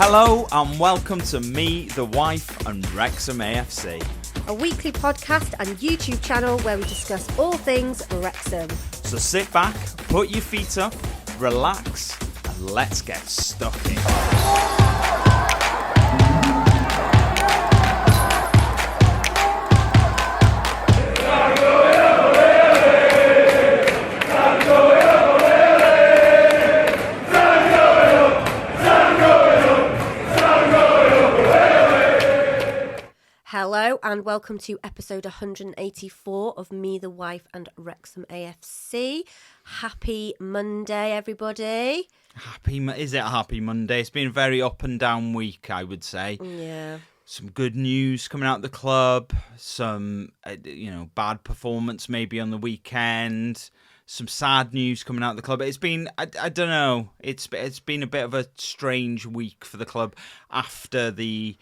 Hello and welcome to Me, the Wife and Wrexham AFC. A weekly podcast and YouTube channel where we discuss all things Wrexham. So sit back, put your feet up, relax and let's get stuck in. Hello and welcome to episode 184 of Me, the Wife and Wrexham AFC. Happy Monday, everybody. Is it a happy Monday? It's been a very up and down week, I would say. Yeah. Some good news coming out of the club, some, bad performance maybe on the weekend, some sad news coming out of the club. It's been, I don't know, it's been a bit of a strange week for the club after the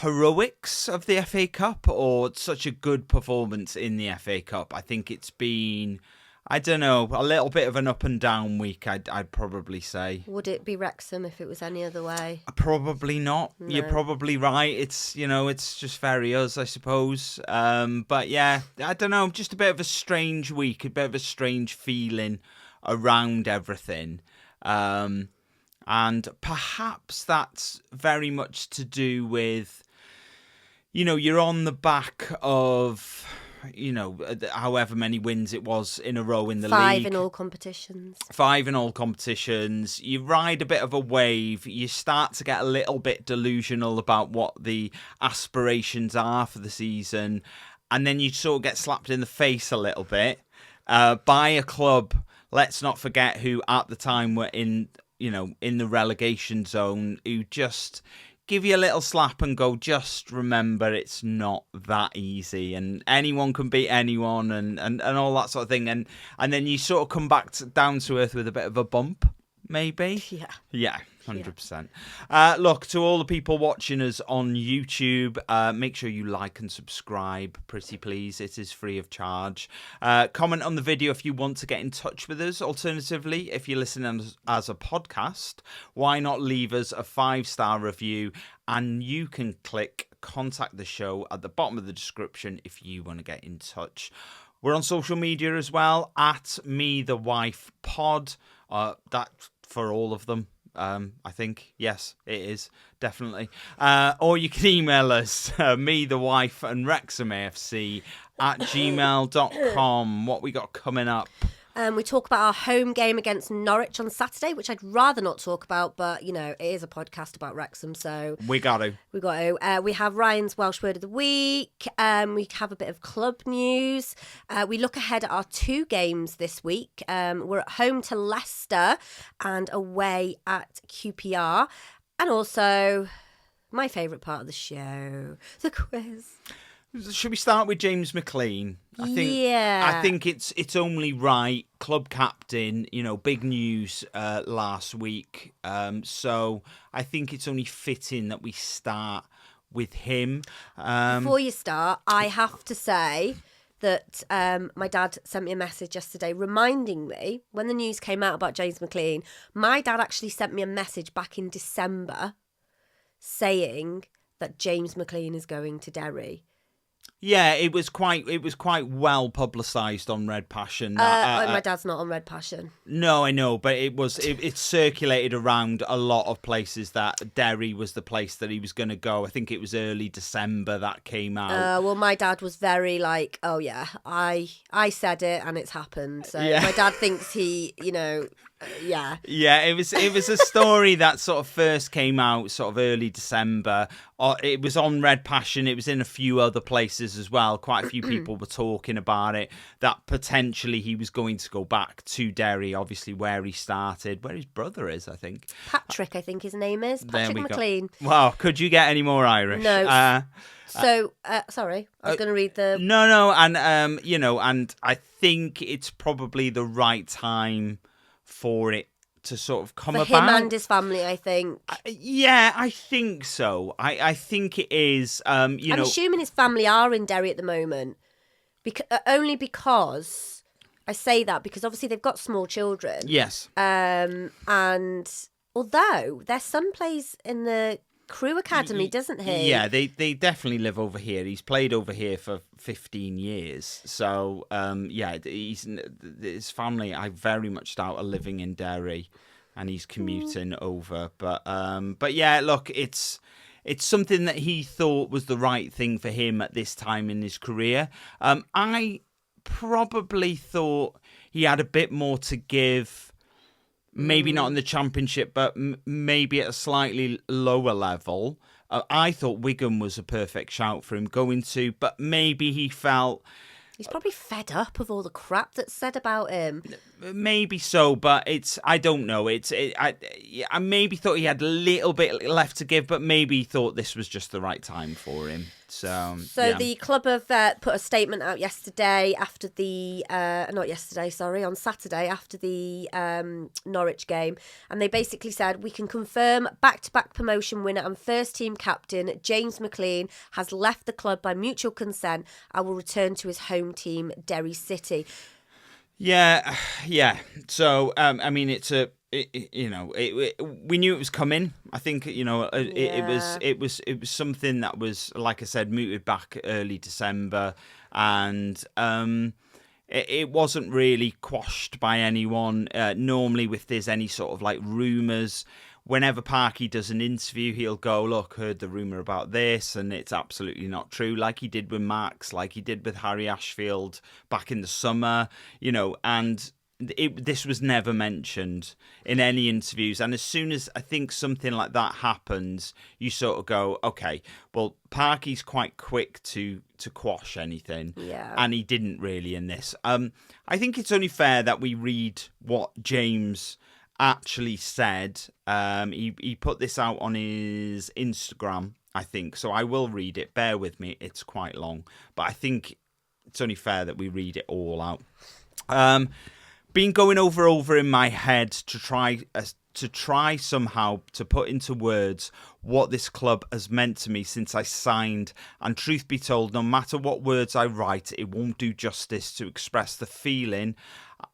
heroics of the FA Cup, or such a good performance in the FA Cup. I think it's been, I don't know, a little bit of an up and down week, I'd probably say. Would it be Wrexham if it was any other way? Probably not. No. You're probably right. It's just very us, I suppose. But yeah, I don't know, just a bit of a strange week, a bit of a strange feeling around everything. And perhaps that's very much to do with, you're on the back of, however many wins it was in a row in the league. 5 in all competitions. 5 in all competitions. You ride a bit of a wave. You start to get a little bit delusional about what the aspirations are for the season. And then you sort of get slapped in the face a little bit by a club, let's not forget, who at the time were in the relegation zone, who just give you a little slap and go, just remember it's not that easy and anyone can beat anyone and all that sort of thing. And then you sort of come back down to earth with a bit of a bump, maybe. Yeah. 100%. Look, to all the people watching us on YouTube, make sure you like and subscribe, pretty please. It is free of charge. Comment on the video if you want to get in touch with us. Alternatively, if you're listening as a podcast, why not leave us a 5-star review, and you can click contact the show at the bottom of the description if you want to get in touch. We're on social media as well, at Me The Wife Pod. That's for all of them. I think, yes, it is, definitely. Or you can email us, me, the wife, and Wrexham AFC at gmail.com. What we got coming up? We talk about our home game against Norwich on Saturday, which I'd rather not talk about, but, it is a podcast about Wrexham, so... We got to. We have Ryan's Welsh Word of the Week. We have a bit of club news. We look ahead at our 2 games this week. We're at home to Leicester and away at QPR. And also, my favourite part of the show, the quiz. Should we start with James McClean? I think it's only right. Club captain, big news last week. So I think it's only fitting that we start with him. Before you start, I have to say that my dad sent me a message yesterday reminding me, when the news came out about James McClean, my dad actually sent me a message back in December saying that James McClean is going to Derry. Yeah, it was quite well publicised on Red Passion. My dad's not on Red Passion. No, I know, but it circulated around a lot of places that Derry was the place that he was going to go. I think it was early December that came out. Well, my dad was very like, oh yeah, I said it and it's happened. So my dad thinks he, yeah. Yeah, it was a story that sort of first came out sort of early December. It was on Red Passion. It was in a few other places as well. Quite a few people were talking about it, that potentially he was going to go back to Derry, obviously where he started, where his brother is, I think. Patrick, I think his name is. Patrick McClean. Wow, could you get any more Irish? No. Sorry, I was going to read the... No, and, and I think it's probably the right time for it to sort of come about. For him and his family, I think. Yeah, I think so. I think it is. I'm assuming his family are in Derry at the moment. Only because I say that because obviously they've got small children. Yes. And Although their son plays in the Crew Academy, doesn't he? Yeah, they definitely live over here. He's played over here for 15 years. So, his family, I very much doubt, are living in Derry, and he's commuting over. But yeah, look, it's something that he thought was the right thing for him at this time in his career. I probably thought he had a bit more to give. Maybe not in the Championship, but maybe at a slightly lower level. I thought Wigan was a perfect shout for him going to, but maybe he felt... He's probably fed up of all the crap that's said about him. Maybe so, but I don't know. I maybe thought he had a little bit left to give, but maybe he thought this was just the right time for him. So yeah. The club have put a statement out yesterday after the on Saturday after the Norwich game, and they basically said, we can confirm back-to-back promotion winner and first team captain James McClean has left the club by mutual consent and will return to his home team Derry City. Yeah. So I mean, we knew it was coming. I think it was something that was, like I said, mooted back early December, and it wasn't really quashed by anyone. Normally, if there's any sort of like rumours, whenever Parky does an interview, he'll go, look, heard the rumour about this, and it's absolutely not true, like he did with Max, like he did with Harry Ashfield back in the summer, and this was never mentioned in any interviews. And as soon as I think something like that happens, you sort of go, okay, well, Parky's quite quick to quash anything. Yeah. And he didn't really in this. I think it's only fair that we read what James actually said. He put this out on his Instagram, I think, so I will read it. Bear with me, it's quite long, but I think it's only fair that we read it all out. Been going over in my head to try somehow to put into words what this club has meant to me since I signed, and truth be told, no matter what words I write, it won't do justice to express the feeling,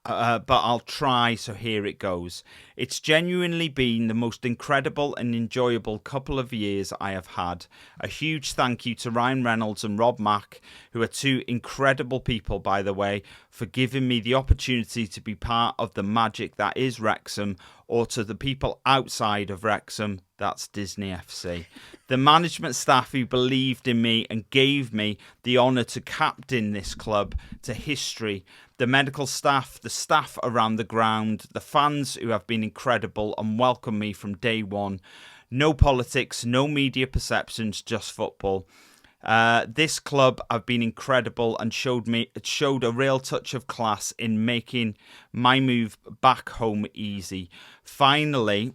but I'll try, so here it goes. It's genuinely been the most incredible and enjoyable couple of years I have had. A huge thank you to Ryan Reynolds and Rob Mack, who are two incredible people, by the way, for giving me the opportunity to be part of the magic that is Wrexham, or to the people outside of Wrexham, that's Disney FC. The management staff who believed in me and gave me the honour to captain this club to history. The medical staff, the staff around the ground, the fans who have been incredible and welcomed me from day one. No politics, no media perceptions, just football. This club have been incredible and showed a real touch of class in making my move back home easy. Finally,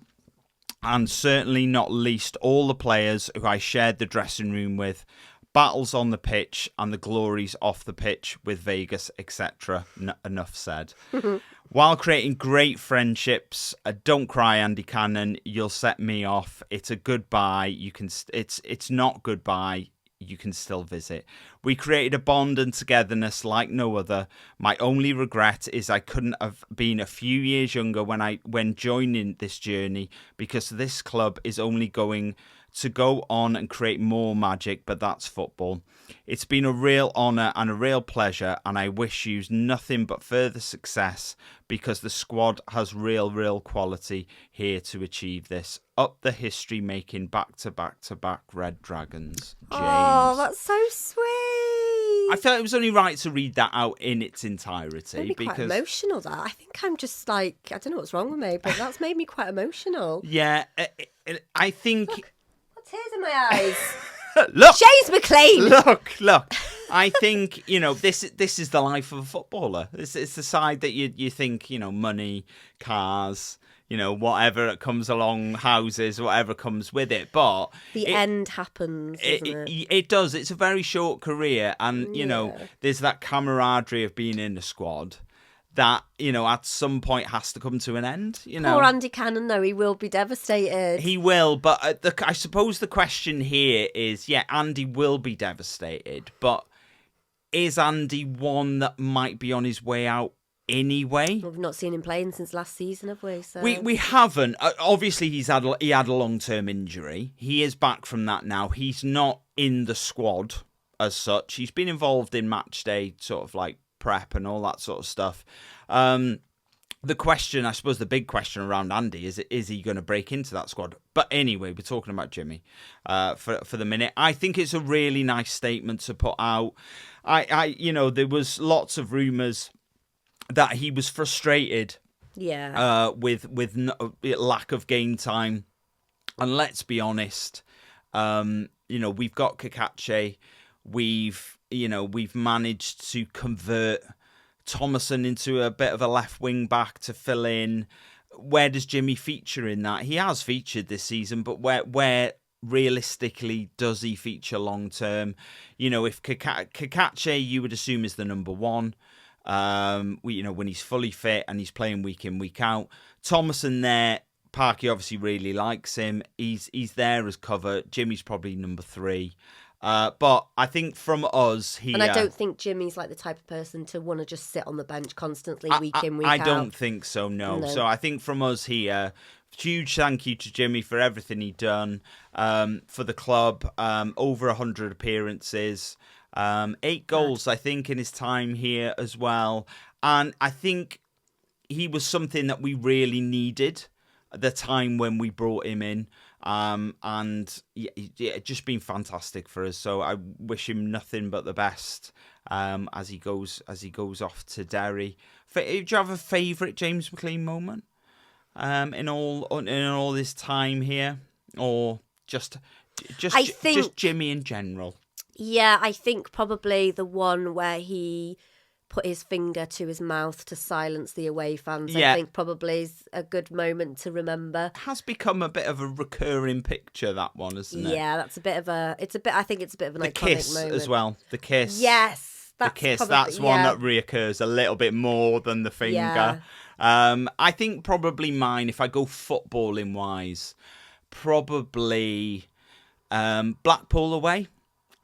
and certainly not least, all the players who I shared the dressing room with, battles on the pitch and the glories off the pitch with Vegas, etc. Enough said. While creating great friendships, don't cry, Andy Cannon. You'll set me off. It's a goodbye. It's not goodbye. You can still visit. We created a bond and togetherness like no other. My only regret is I couldn't have been a few years younger when joining this journey, because this club is only going to go on and create more magic, but that's football. It's been a real honour and a real pleasure, and I wish you nothing but further success, because the squad has real quality here to achieve this. Up the history making back-to-back Red Dragons. James. Oh, that's so sweet. I felt it was only right to read that out in its entirety. Made me quite emotional, that. I think I'm just like, I don't know what's wrong with me, but that's made me quite emotional. Yeah, I think... Look, got tears in my eyes. Look, James McClean. Look. I think, this is the life of a footballer. It's the side that you think, money, cars, whatever comes along, houses, whatever comes with it. But the end happens, doesn't it? It does. It's a very short career, and there's that camaraderie of being in the squad that, at some point has to come to an end. Poor Andy Cannon, though, he will be devastated. He will, but I suppose the question here is, Andy will be devastated, but is Andy one that might be on his way out anyway. We've not seen him playing since last season, have we? So we haven't. Obviously, he had a long-term injury. He is back from that now. He's not in the squad as such. He's been involved in match day, sort of like prep and all that sort of stuff. The question, I suppose, the big question around Andy is he going to break into that squad? But anyway, we're talking about Jimmy for the minute. I think it's a really nice statement to put out. There was lots of rumours that he was frustrated, with lack of game time, and let's be honest, we've got Kakache, we've managed to convert Thomason into a bit of a left wing back to fill in. Where does Jimmy feature in that? He has featured this season, but where realistically does he feature long term? If Kakache, you would assume, is the number one. When he's fully fit and he's playing week in, week out. Thomason there, Parky obviously really likes him. He's there as cover. Jimmy's probably number 3. But I think from us here... And I don't think Jimmy's like the type of person to want to just sit on the bench constantly week in, week out. I don't think so, no. So I think from us here, huge thank you to Jimmy for everything he'd done for the club. Over 100 appearances. 8 goals, I think, in his time here as well. And I think he was something that we really needed at the time when we brought him in. Just been fantastic for us. So I wish him nothing but the best as he goes off to Derry. Do you have a favourite James McClean moment in all this time here, or just Jimmy in general? Yeah, I think probably the one where he put his finger to his mouth to silence the away fans. I think probably is a good moment to remember. It has become a bit of a recurring picture, that one, isn't it? Yeah, I think it's a bit of an iconic kiss moment. As well. The kiss. Yes. That's one that reoccurs a little bit more than the finger. Yeah. I think probably mine, if I go footballing wise, probably Blackpool away.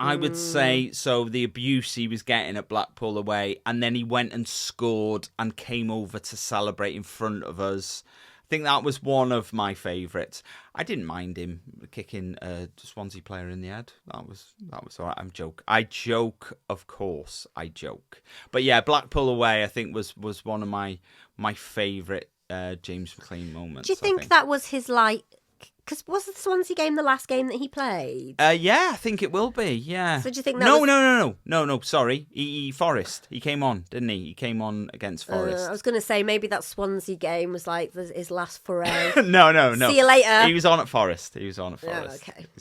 I would say, so the abuse he was getting at Blackpool away, and then he went and scored and came over to celebrate in front of us. I think that was one of my favourites. I didn't mind him kicking a Swansea player in the head. That was all right. I joke, of course. I joke. But yeah, Blackpool away, I think, was one of my favourite James McClean moments. Do you think that was his because was the Swansea game the last game that he played? Yeah, I think it will be. Yeah. So do you think that? No. Sorry, Forest. He came on, didn't he? He came on against Forest. I was going to say maybe that Swansea game was like his last foray. No. See you later. He was on at Forest. Oh, okay. He was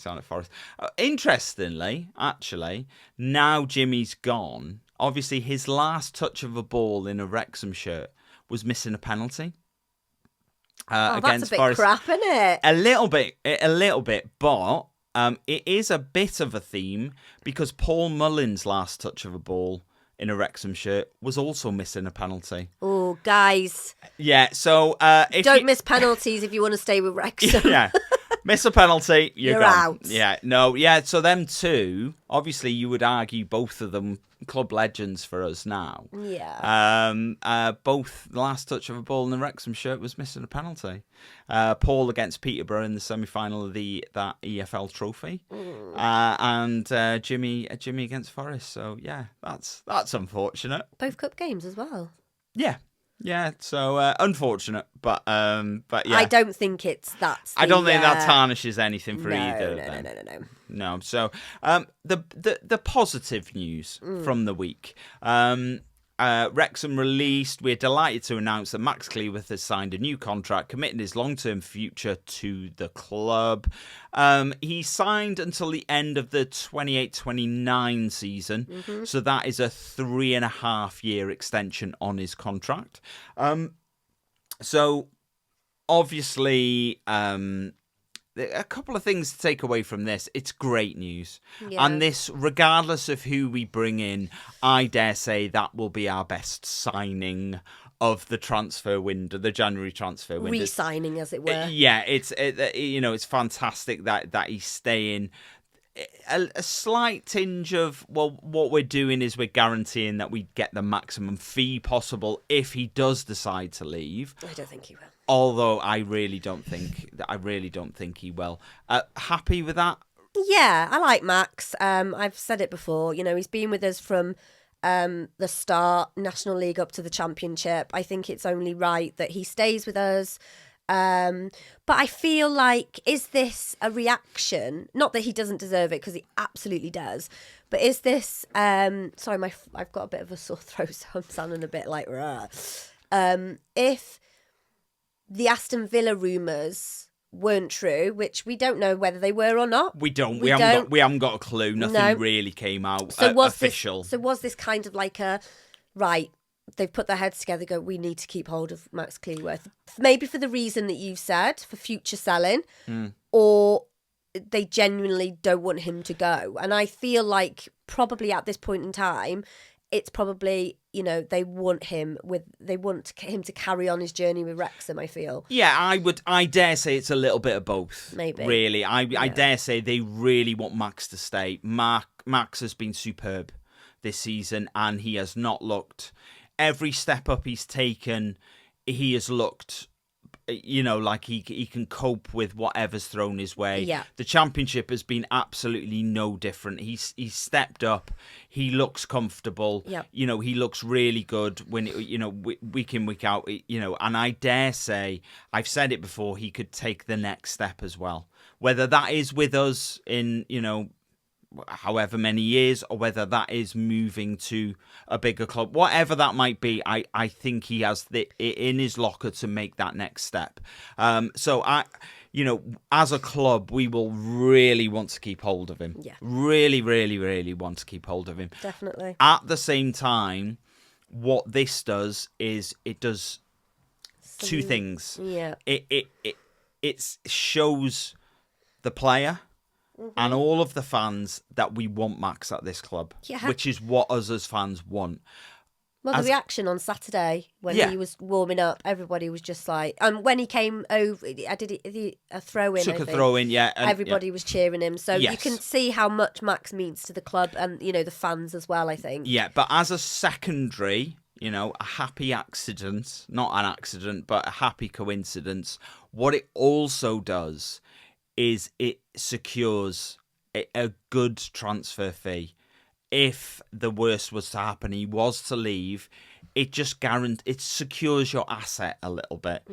on at Forest. Interestingly, actually, now Jimmy's gone. Obviously, his last touch of a ball in a Wrexham shirt was missing a penalty. That's a bit Forest. crap, isn't it? A little bit, but it is a bit of a theme because Paul Mullen's last touch of a ball in a Wrexham shirt was also missing a penalty. Oh, guys. Yeah, so... Don't miss penalties if you want to stay with Wrexham. Yeah. Miss a penalty, you're gone. Out. Yeah, no, yeah, so them two, obviously you would argue both of them club legends for us now. Yeah. Both the last touch of a ball in the Wrexham shirt was missing a penalty. Paul against Peterborough in the semi-final of that EFL trophy. And Jimmy against Forest. So yeah, that's unfortunate. Both cup games as well. Yeah, so unfortunate, but yeah. I don't think it's that. I don't think that tarnishes anything for either. No. So the positive news from the week. Wrexham released. We're delighted to announce that Max Cleworth has signed a new contract, committing his long-term future to the club. He signed until the end of the 28-29 season, so that is a 3.5-year extension on his contract. So obviously, a couple of things to take away from this. It's great news. Yeah. And this, regardless of who we bring in, I dare say that will be our best signing of the transfer window, the January transfer window. Re-signing, as it were. Yeah, it's fantastic that he's staying. a slight tinge of, well, what we're doing is we're guaranteeing that we get the maximum fee possible if he does decide to leave. I don't think he will. Although I really don't think he will. Happy with that? Yeah, I like Max. I've said it before. He's been with us from the start, National League up to the Championship. I think it's only right that he stays with us. But I feel like, is this a reaction? Not that he doesn't deserve it, because he absolutely does. But is this? Sorry, I've got a bit of a sore throat, so I'm sounding a bit like. If the Aston Villa rumours weren't true, which we don't know whether they were or not. We haven't got a clue. Nothing really came out official. Was this kind of like a right? They've put their heads together, go, we need to keep hold of Max Cleworth. Maybe for the reason that you've said, for future selling, or they genuinely don't want him to go. And I feel like probably at this point in time, it's probably, they want him to carry on his journey with Wrexham, I feel. Yeah, I dare say it's a little bit of both. Maybe. Really. I dare say they really want Max to stay. Max has been superb this season, and he has not looked... Every step up he's taken, he has looked, like he can cope with whatever's thrown his way. Yeah. The Championship has been absolutely no different. He's stepped up. He looks comfortable. Yeah. He looks really good when week in, week out. And I dare say, I've said it before, he could take the next step as well. Whether that is with us in however many years, or whether that is moving to a bigger club, whatever that might be, I think he has in his locker to make that next step. So as a club, we will really want to keep hold of him. Yeah. Really, really, really want to keep hold of him. Definitely. At the same time, what this does is it does two things. Yeah. It shows the player and all of the fans that we want Max at this club, which is what us as fans want. Well, the reaction on Saturday when he was warming up, everybody was just like, when he came over, I did a throw in. Took a throw in, yeah. And, everybody was cheering him. So you can see how much Max means to the club and, the fans as well, I think. Yeah, but as a secondary, a happy accident, not an accident, but a happy coincidence, what it also does is it secures a good transfer fee. If the worst was to happen, he was to leave, it secures your asset a little bit,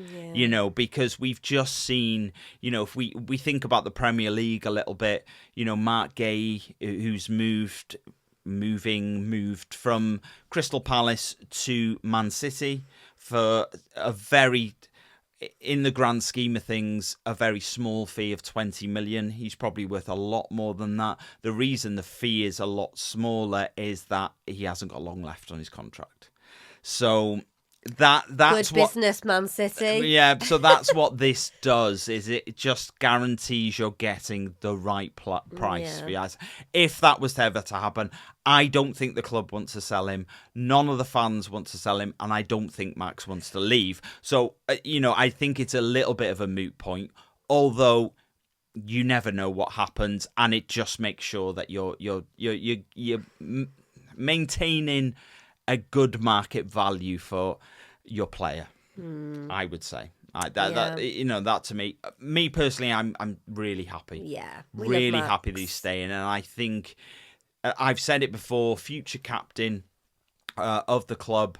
because we've just seen, if we think about the Premier League a little bit, Mark Gay, who's moved from Crystal Palace to Man City for a very, in the grand scheme of things, a very small fee of 20 million. He's probably worth a lot more than that. The reason the fee is a lot smaller is that he hasn't got long left on his contract. So that's good business, Man City. Yeah, so that's what this does, is it just guarantees you're getting the right price for us. If that was ever to happen, I don't think the club wants to sell him. None of the fans want to sell him, and I don't think Max wants to leave. So, I think it's a little bit of a moot point, although you never know what happens, and it just makes sure that you're maintaining a good market value for your player. I would say that to me personally, I'm really happy. Yeah, really happy that he's staying, and I think I've said it before. Future captain of the club.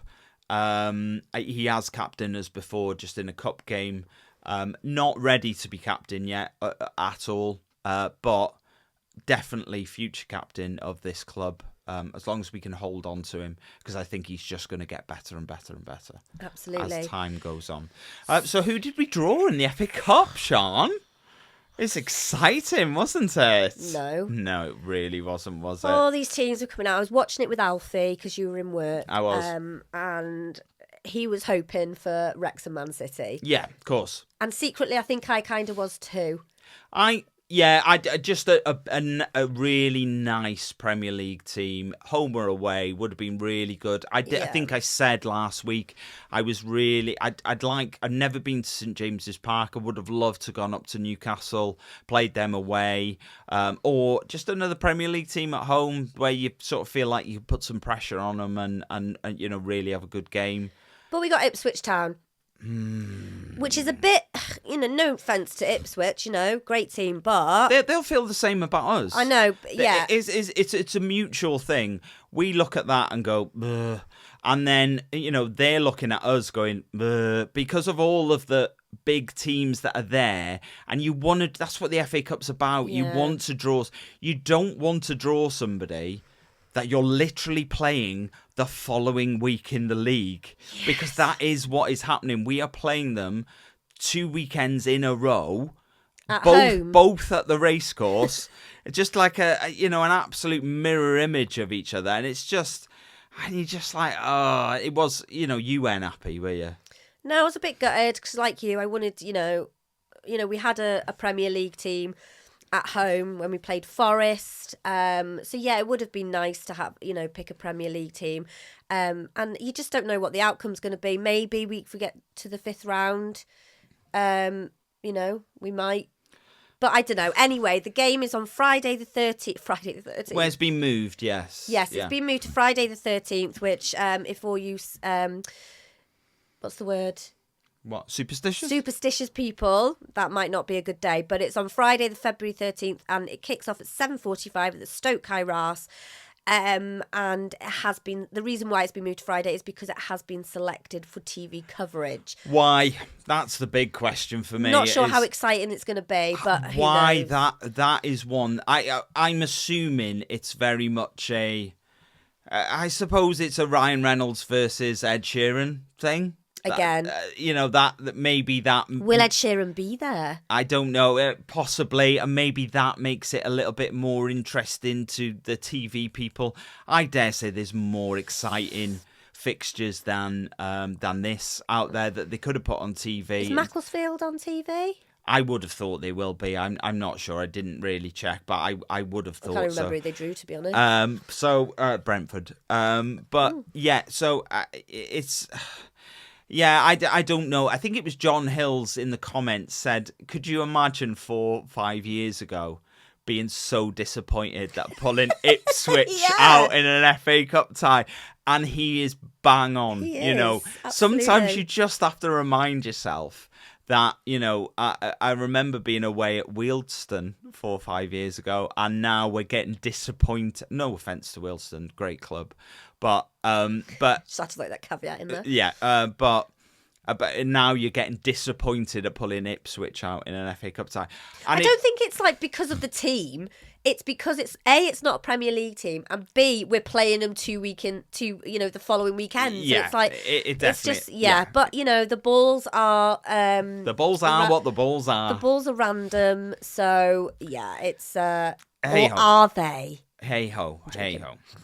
He has captained us before, just in a cup game. Not ready to be captain yet at all, but definitely future captain of this club. As long as we can hold on to him, because I think he's just going to get better and better and better. Absolutely. As time goes on. So who did we draw in the FA Cup, Sean? It's exciting, wasn't it? No, it really wasn't, was it? All these teams were coming out. I was watching it with Alfie, because you were in work. I was. And he was hoping for Wrexham Man City. Yeah, of course. And secretly, I think I kind of was too. Yeah, I just a really nice Premier League team, home or away, would have been really good. I think I said last week I'd never been to St James's Park. I would have loved to have gone up to Newcastle, played them away, or just another Premier League team at home where you sort of feel like you put some pressure on them and really have a good game. But we got Ipswich Town. Which is a bit, no offence to Ipswich, great team, but they'll feel the same about us. I know, yeah. It's a mutual thing. We look at that and go, "Ugh," and then they're looking at us going, "Ugh," because of all of the big teams that are there, and you want to. That's what the FA Cup's about. Yeah. You want to draw. You don't want to draw somebody that you're literally playing the following week in the league, because that is what is happening. We are playing them 2 weekends in a row, both at the racecourse, just like an absolute mirror image of each other, and it's just, and you're just like, oh, it was, you weren't happy, were you? No, I was a bit gutted because, like you, I wanted, we had a Premier League team at home when we played Forest. So yeah, it would have been nice to have, pick a Premier League team. And you just don't know what the outcome's going to be. Maybe we get to the 5th round. We might. But I don't know. Anyway, the game is on Friday the 13th. Where it's been moved, yes. Yes, it's been moved to Friday the 13th, which if all you... what's the word? What, superstitious? Superstitious people, that might not be a good day, but it's on Friday the February 13th and it kicks off at 7:45 at the Stoke Kairas. And it has been, the reason why it's been moved to Friday is because it has been selected for TV coverage. Why? That's the big question for me. Not sure how exciting it's going to be, but who why knows? that is one. I'm assuming it's very much I suppose it's a Ryan Reynolds versus Ed Sheeran thing. Again, that maybe that will Ed Sheeran be there? I don't know, possibly, and maybe that makes it a little bit more interesting to the TV people. I dare say there's more exciting fixtures than this out there that they could have put on TV. Is Macclesfield on TV? I would have thought they will be. I'm not sure. I didn't really check, but I would have thought so. I can't remember who they drew, to be honest. Brentford. Yeah. So it's. Yeah, I don't know. I think it was John Hills in the comments said, could you imagine 4 or 5 years ago being so disappointed that pulling Ipswich out in an FA Cup tie? And he is bang on. Absolutely. Sometimes you just have to remind yourself that, I remember being away at Wealdstone 4 or 5 years ago, and now we're getting disappointed. No offence to Wealdstone, great club. But just had to like that caveat in there. Yeah, but now you're getting disappointed at pulling Ipswich out in an FA Cup tie. And I don't think it's like because of the team. It's because it's A, it's not a Premier League team, and B, we're playing them the following weekend. Yeah, so it's like it definitely, it's just But the balls are the balls are what the balls are. The balls are random, so yeah, it's or ho. are they? Hey ho,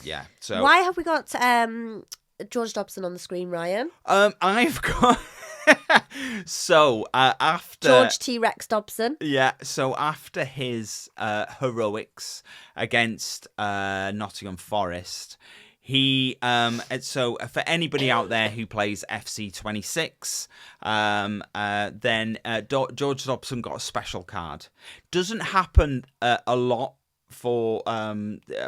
yeah. So why have we got George Dobson on the screen, Ryan? I've got so after George T-Rex Dobson. Yeah, so after his heroics against Nottingham Forest, he so for anybody out there who plays FC 26, then George Dobson got a special card. Doesn't happen a lot for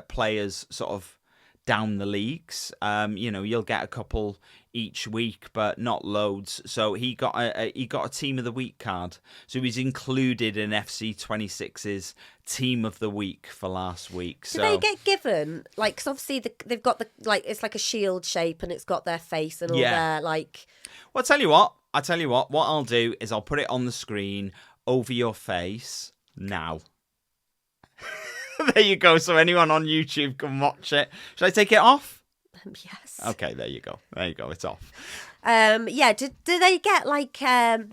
players sort of down the leagues. You'll get a couple each week, but not loads. So he got a Team of the Week card. So he's included in FC 26's Team of the Week for last week. Do they get given, like, because obviously they've got it's like a shield shape and it's got their face and all their, like... Well, I'll tell you what I'll do is I'll put it on the screen over your face now. There you go. So anyone on YouTube can watch it. Should I take it off? Yes. Okay, there you go. It's off. Yeah. Do they get like that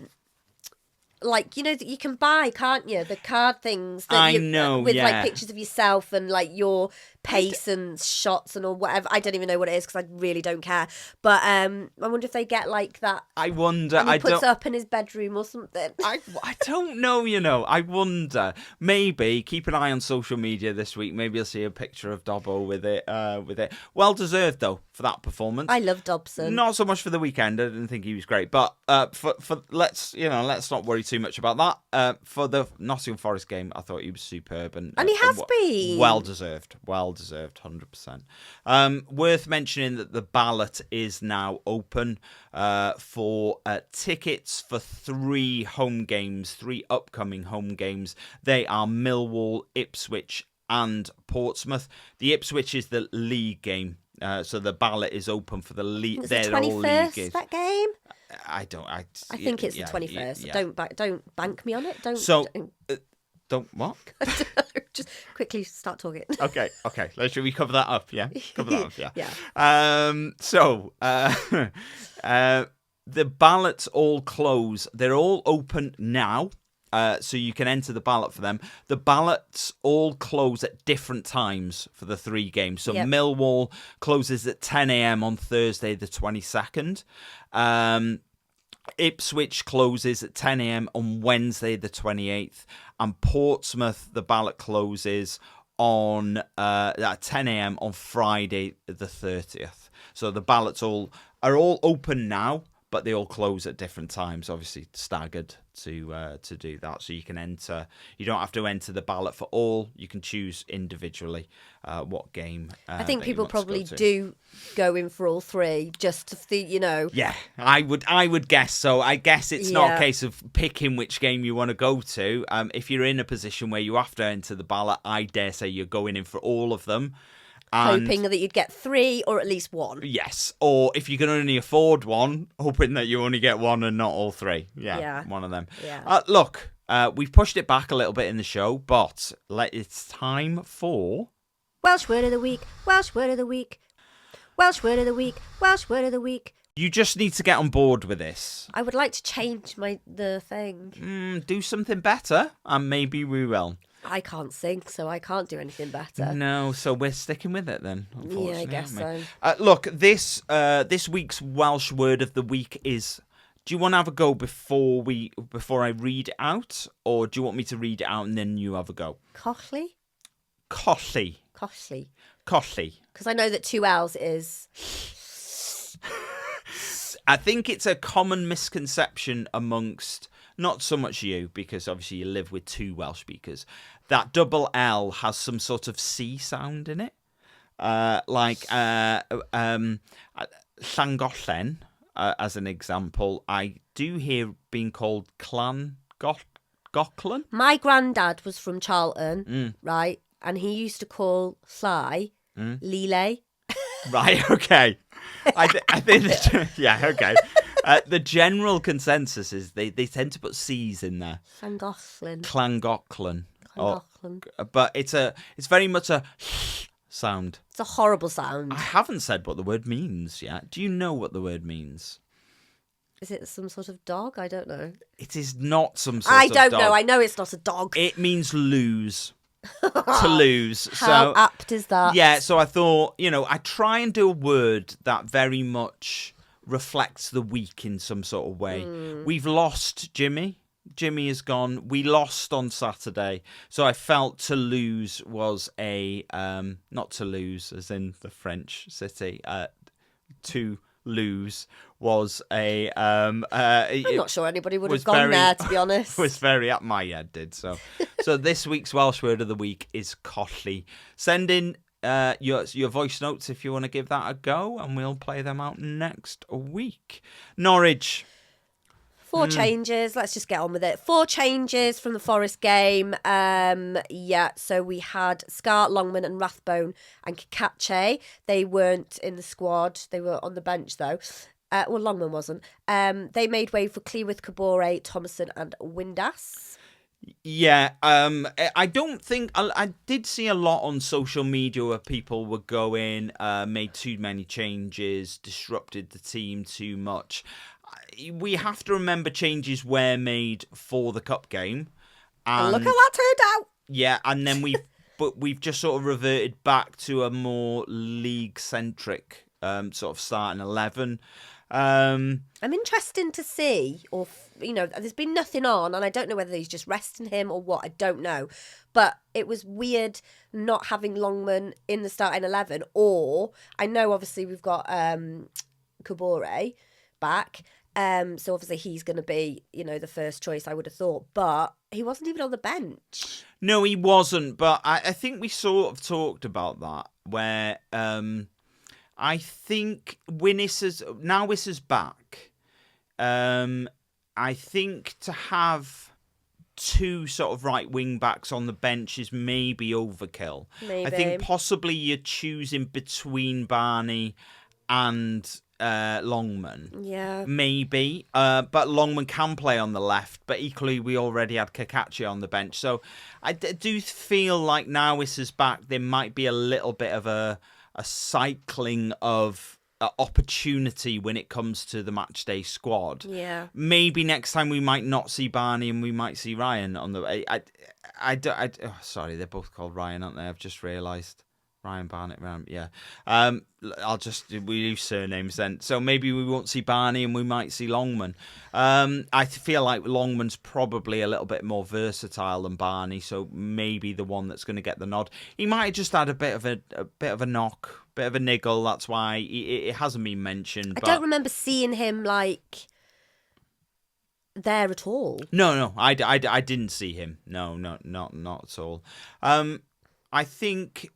you can buy, can't you? The card things that with like pictures of yourself and like your pace and shots and all whatever. I don't even know what it is because I really don't care. But I wonder if they get like that. I wonder. And he puts up in his bedroom or something. I don't know, I wonder. Maybe keep an eye on social media this week. Maybe you'll see a picture of Dobbo with it. Well deserved though for that performance. I love Dobson. Not so much for the weekend. I didn't think he was great, but for let's not worry too much about that. For the Nottingham Forest game, I thought he was superb and he has been well deserved, 100%. Worth mentioning that the ballot is now open for tickets for 3 upcoming home games. They are Millwall, Ipswich, and Portsmouth. The Ipswich is the league game. So the ballot is open for the league. Is it 21st, that game? I think it's the 21st. Yeah. Don't bank me on it. Don't what? Just quickly start talking. Okay. Should we cover that up? Yeah. Yeah. The ballots all close. They're all open now. So you can enter the ballot for them. The ballots all close at different times for the 3 games. So Millwall closes at 10 a.m. on Thursday the 22nd. Ipswich closes at 10 a.m. on Wednesday the 28th. And Portsmouth, the ballot closes on at 10 a.m. on Friday the 30th. So the ballots are all open now, but they all close at different times, obviously staggered to do that. So you can enter. You don't have to enter the ballot for all. You can choose individually what game. I think people probably do go in for all 3, just to the Yeah, I would guess so. I guess it's not a case of picking which game you want to go to. If you're in a position where you have to enter the ballot, I dare say you're going in for all of them. Hoping that you'd get 3 or at least 1. Yes, or if you can only afford 1, hoping that you only get 1 and not all 3. Yeah. One of them. Yeah. Look, we've pushed it back a little bit in the show, but it's time for... Welsh Word of the Week, Welsh Word of the Week, Welsh Word of the Week, Welsh Word of the Week. You just need to get on board with this. I would like to change the thing. Do something better, and maybe we will. I can't sing, so I can't do anything better. No, so we're sticking with it then. Yeah, I guess so. Look, this week's Welsh Word of the Week is. Do you want to have a go before I read it out, or do you want me to read it out and then you have a go? Colli. Because I know that 2 L's is. I think it's a common misconception amongst. Not so much you, because obviously you live with 2 Welsh speakers, that double L has some sort of C sound in it. Like Llangollen, as an example, I do hear being called Llangollen. My granddad was from Charlton, right? And he used to call Llai Lile. Right, okay. I think, okay. The general consensus is they tend to put C's in there. Llangollen. But it's very much a sound. It's a horrible sound. I haven't said what the word means yet. Do you know what the word means? Is it some sort of dog? I don't know. It is not some sort of dog. I don't know. I know it's not a dog. It means lose. To lose. How apt is that? Yeah, so I thought, I try and do a word that very much reflects the week in some sort of way. We've lost Jimmy. Jimmy is gone. We lost on Saturday. So I felt to lose was not to lose as in the French city, to lose was I'm not sure anybody would have gone there, to be honest. Was very up my head, did so. So this week's Welsh Word of the Week is colli. Send in your voice notes if you want to give that a go, and we'll play them out next week. Norwich. 4 changes. Let's just get on with it. 4 changes from the Forest game. So we had Scar, Longman and Rathbone and Kakache. They weren't in the squad. They were on the bench, though. Longman wasn't. They made way for Cleworth, Kabore, Thomason and Windass. Yeah, I don't think... I did see a lot on social media where people were going, made too many changes, disrupted the team too much. We have to remember changes were made for the cup game. And look how that turned out. Yeah, and then but we've just sort of reverted back to a more league-centric sort of starting 11. I'm interested to see, or there's been nothing on, and I don't know whether he's just resting him or what. I don't know, but it was weird not having Longman in the starting 11. Or I know obviously we've got Kabore back, so obviously he's going to be the first choice, I would have thought, but he wasn't even on the bench. No, he wasn't. But I think we sort of talked about that where. I think Winnis is back. I think to have two sort of right wing backs on the bench is maybe overkill. Maybe. I think possibly you're choosing between Barney and Longman. Yeah. Maybe. But Longman can play on the left, but equally we already had Kakachi on the bench. So I do feel like now Wiss is back, there might be a little bit of a cycling of opportunity when it comes to the matchday squad. Yeah. Maybe next time we might not see Barney and we might see Ryan on the. Sorry, they're both called Ryan, aren't they? I've just realised. Ryan Barnett, yeah. We use surnames then. So maybe we won't see Barney and we might see Longman. I feel like Longman's probably a little bit more versatile than Barney, so maybe the one that's going to get the nod. He might have just had a bit of a knock, bit of a niggle. That's why it hasn't been mentioned. I don't remember seeing him there at all. No, I didn't see him. No, not at all. I think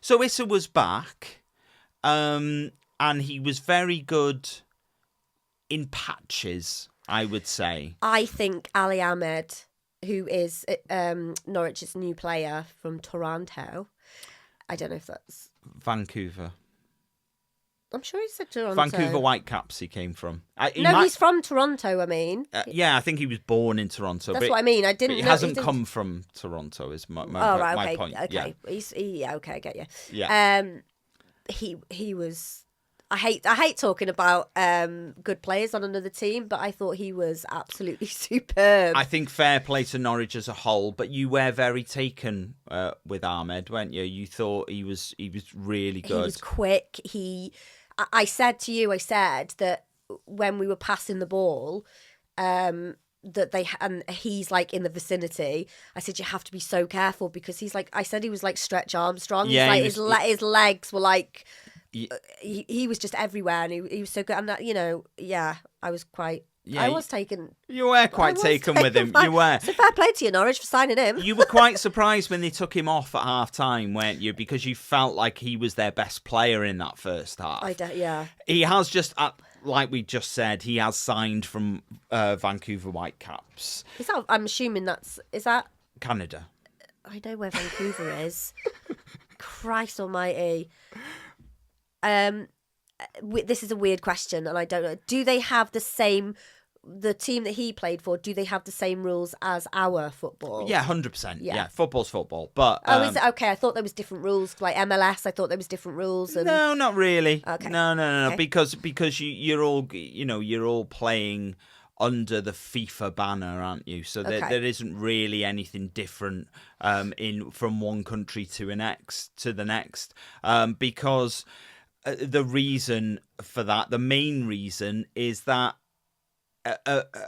so. Issa was back, and he was very good in patches, I would say. I think Ali Ahmed, who is Norwich's new player from Toronto, I don't know if that's Vancouver. I'm sure he said Toronto. Vancouver Whitecaps he came from. He's from Toronto, I mean. Yeah, I think he was born in Toronto. That's what I mean. I didn't he know. Hasn't come from Toronto, is my okay, point. Okay. Yeah. Okay, I get you. Yeah. He was... I hate talking about good players on another team, but I thought he was absolutely superb. I think fair play to Norwich as a whole, but you were very taken with Ahmed, weren't you? You thought he was really good. He was quick. I said to you, that when we were passing the ball, and he's like in the vicinity. I said you have to be so careful because he's like, I said he was like Stretch Armstrong. Yeah, his legs were like. He was just everywhere, and he was so good. And that, I was quite. Yeah, I was taken. You were quite taken with him. You were. So fair play to you, Norwich, for signing him. You were quite surprised when they took him off at half time, weren't you? Because you felt like he was their best player in that first half. Yeah. He has just, like we just said, he has signed from Vancouver Whitecaps. I'm assuming is that Canada? I know where Vancouver is. Christ Almighty. This is a weird question, and I don't know. Do they have the team that he played for? Do they have the same rules as our football? Yeah, 100%. Yeah, football's football. But is it okay? I thought there was different rules, like MLS. I thought there was different rules. No, not really. Okay. No. Okay. Because you're all playing under the FIFA banner, aren't you? So there isn't really anything different from one country to the next, because. The reason for that, the main reason, is that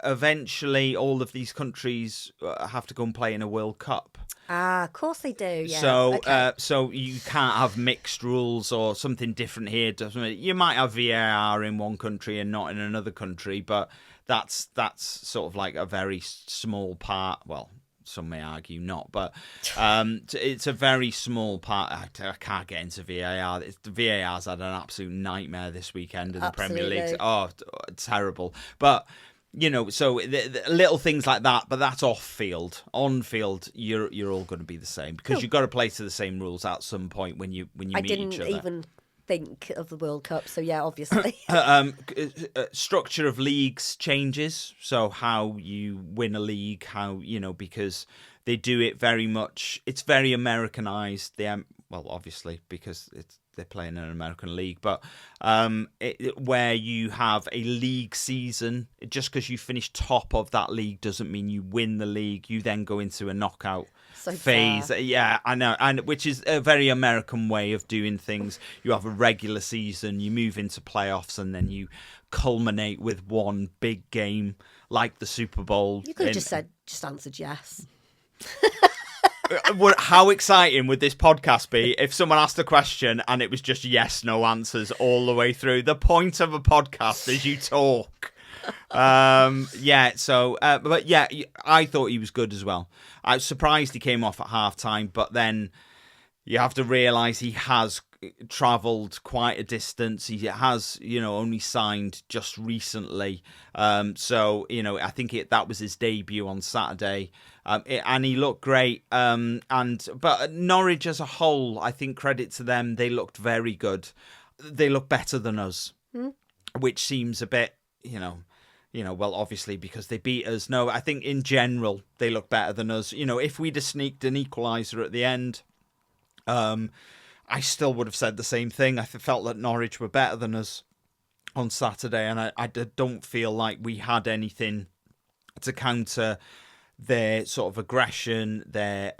eventually all of these countries have to go and play in a World Cup. Of course they do. Yeah. So, so you can't have mixed rules or something different here. You might have VAR in one country and not in another country, but that's sort of like a very small part. Well. Some may argue not, but it's a very small part. I can't get into VAR. VAR's had an absolute nightmare this weekend in the Premier League. Oh, terrible. But, so the little things like that, but that's off field. On field, you're all going to be the same because you've got to play to the same rules at some point when you meet each other. I didn't even think of the World Cup, so yeah, obviously. Structure of leagues changes, so how you win a league, because they do it very much. It's very Americanized. Well, obviously because they're playing in an American league, but where you have a league season, just because you finish top of that league doesn't mean you win the league. You then go into a knockout phase. Fair. Yeah, I know, and which is a very American way of doing things. You have a regular season, you move into playoffs, and then you culminate with one big game like the Super Bowl. You could have just answered yes. How exciting would this podcast be if someone asked a question and it was just yes, no answers all the way through? The point of a podcast is you talk. But yeah, I thought he was good as well. I was surprised he came off at half-time, but then you have to realise he has travelled quite a distance. He has, only signed just recently. So, I think that was his debut on Saturday. And he looked great. But Norwich as a whole, I think credit to them, they looked very good. They look better than us, which seems a bit, well, obviously because they beat us. No, I think in general, they look better than us. If we'd have sneaked an equaliser at the end, I still would have said the same thing. I felt that Norwich were better than us on Saturday, and I don't feel like we had anything to counter their sort of aggression, their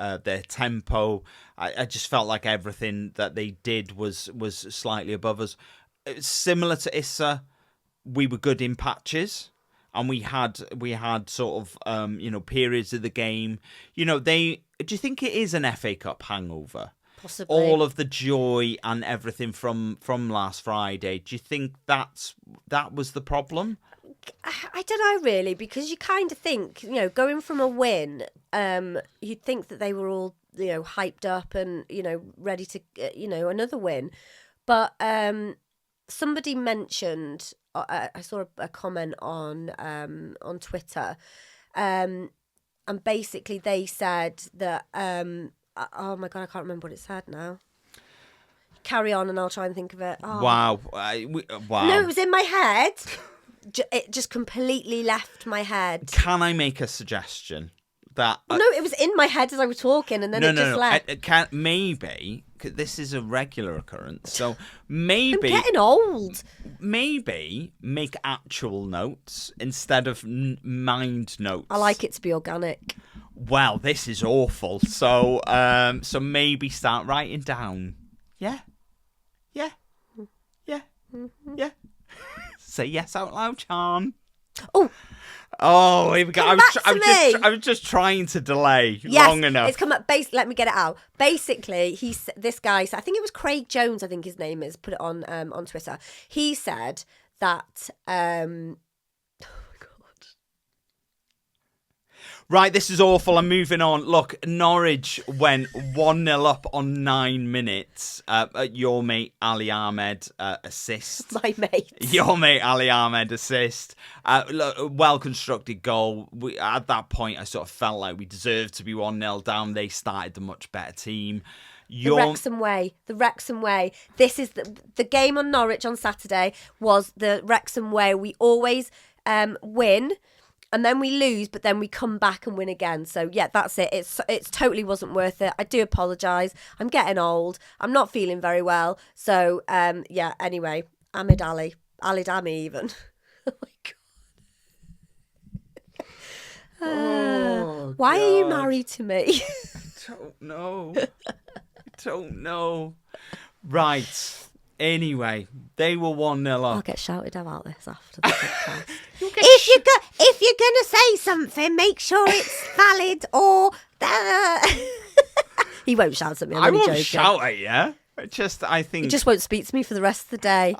tempo. I just felt like everything that they did was slightly above us. Similar to Issa, we were good in patches, and we had sort of periods of the game. Do you think it is an FA Cup hangover? Possibly. All of the joy and everything from last Friday. Do you think that was the problem? I don't know really, because you kind of think, going from a win, you'd think that they were all, hyped up and, ready to, another win. But somebody mentioned, I saw a comment on Twitter, and basically they said that, oh my God, I can't remember what it said now. Carry on and I'll try and think of it. Oh. Wow. Wow. No, it was in my head. It just completely left my head. Can I make a suggestion? No, it was in my head as I was talking, and then left. Maybe, cause this is a regular occurrence, so maybe... I'm getting old. Maybe make actual notes instead of mind notes. I like it to be organic. Well, this is awful. So maybe start writing down. Yeah. Say yes out loud, Charm. Oh, here we go. I was just trying to delay long enough. It's come up. Let me get it out. Basically, this guy. I think it was Craig Jones. I think his name is. Put it on Twitter. He said that. Right, this is awful. I'm moving on. Look, Norwich went 1-0 up on 9 minutes. Your mate Ali Ahmed assist. My mate. Your mate Ali Ahmed assist. Well-constructed goal. At that point, I sort of felt like we deserved to be 1-0 down. They started the much better team. The Wrexham way. This is the game on Norwich on Saturday was the Wrexham way. We always win. And then we lose, but then we come back and win again. So, yeah, that's it. It totally wasn't worth it. I do apologise. I'm getting old. I'm not feeling very well. So, anyway, Ahmed Ali. Ali Dami even. Oh, my God. Why God. Are you married to me? I don't know. Right. Anyway, they were 1-0 up. I'll get shouted about this after the podcast. If you're going to say something, make sure it's valid or... He won't shout at me. I won't shout at you. I think... He just won't speak to me for the rest of the day.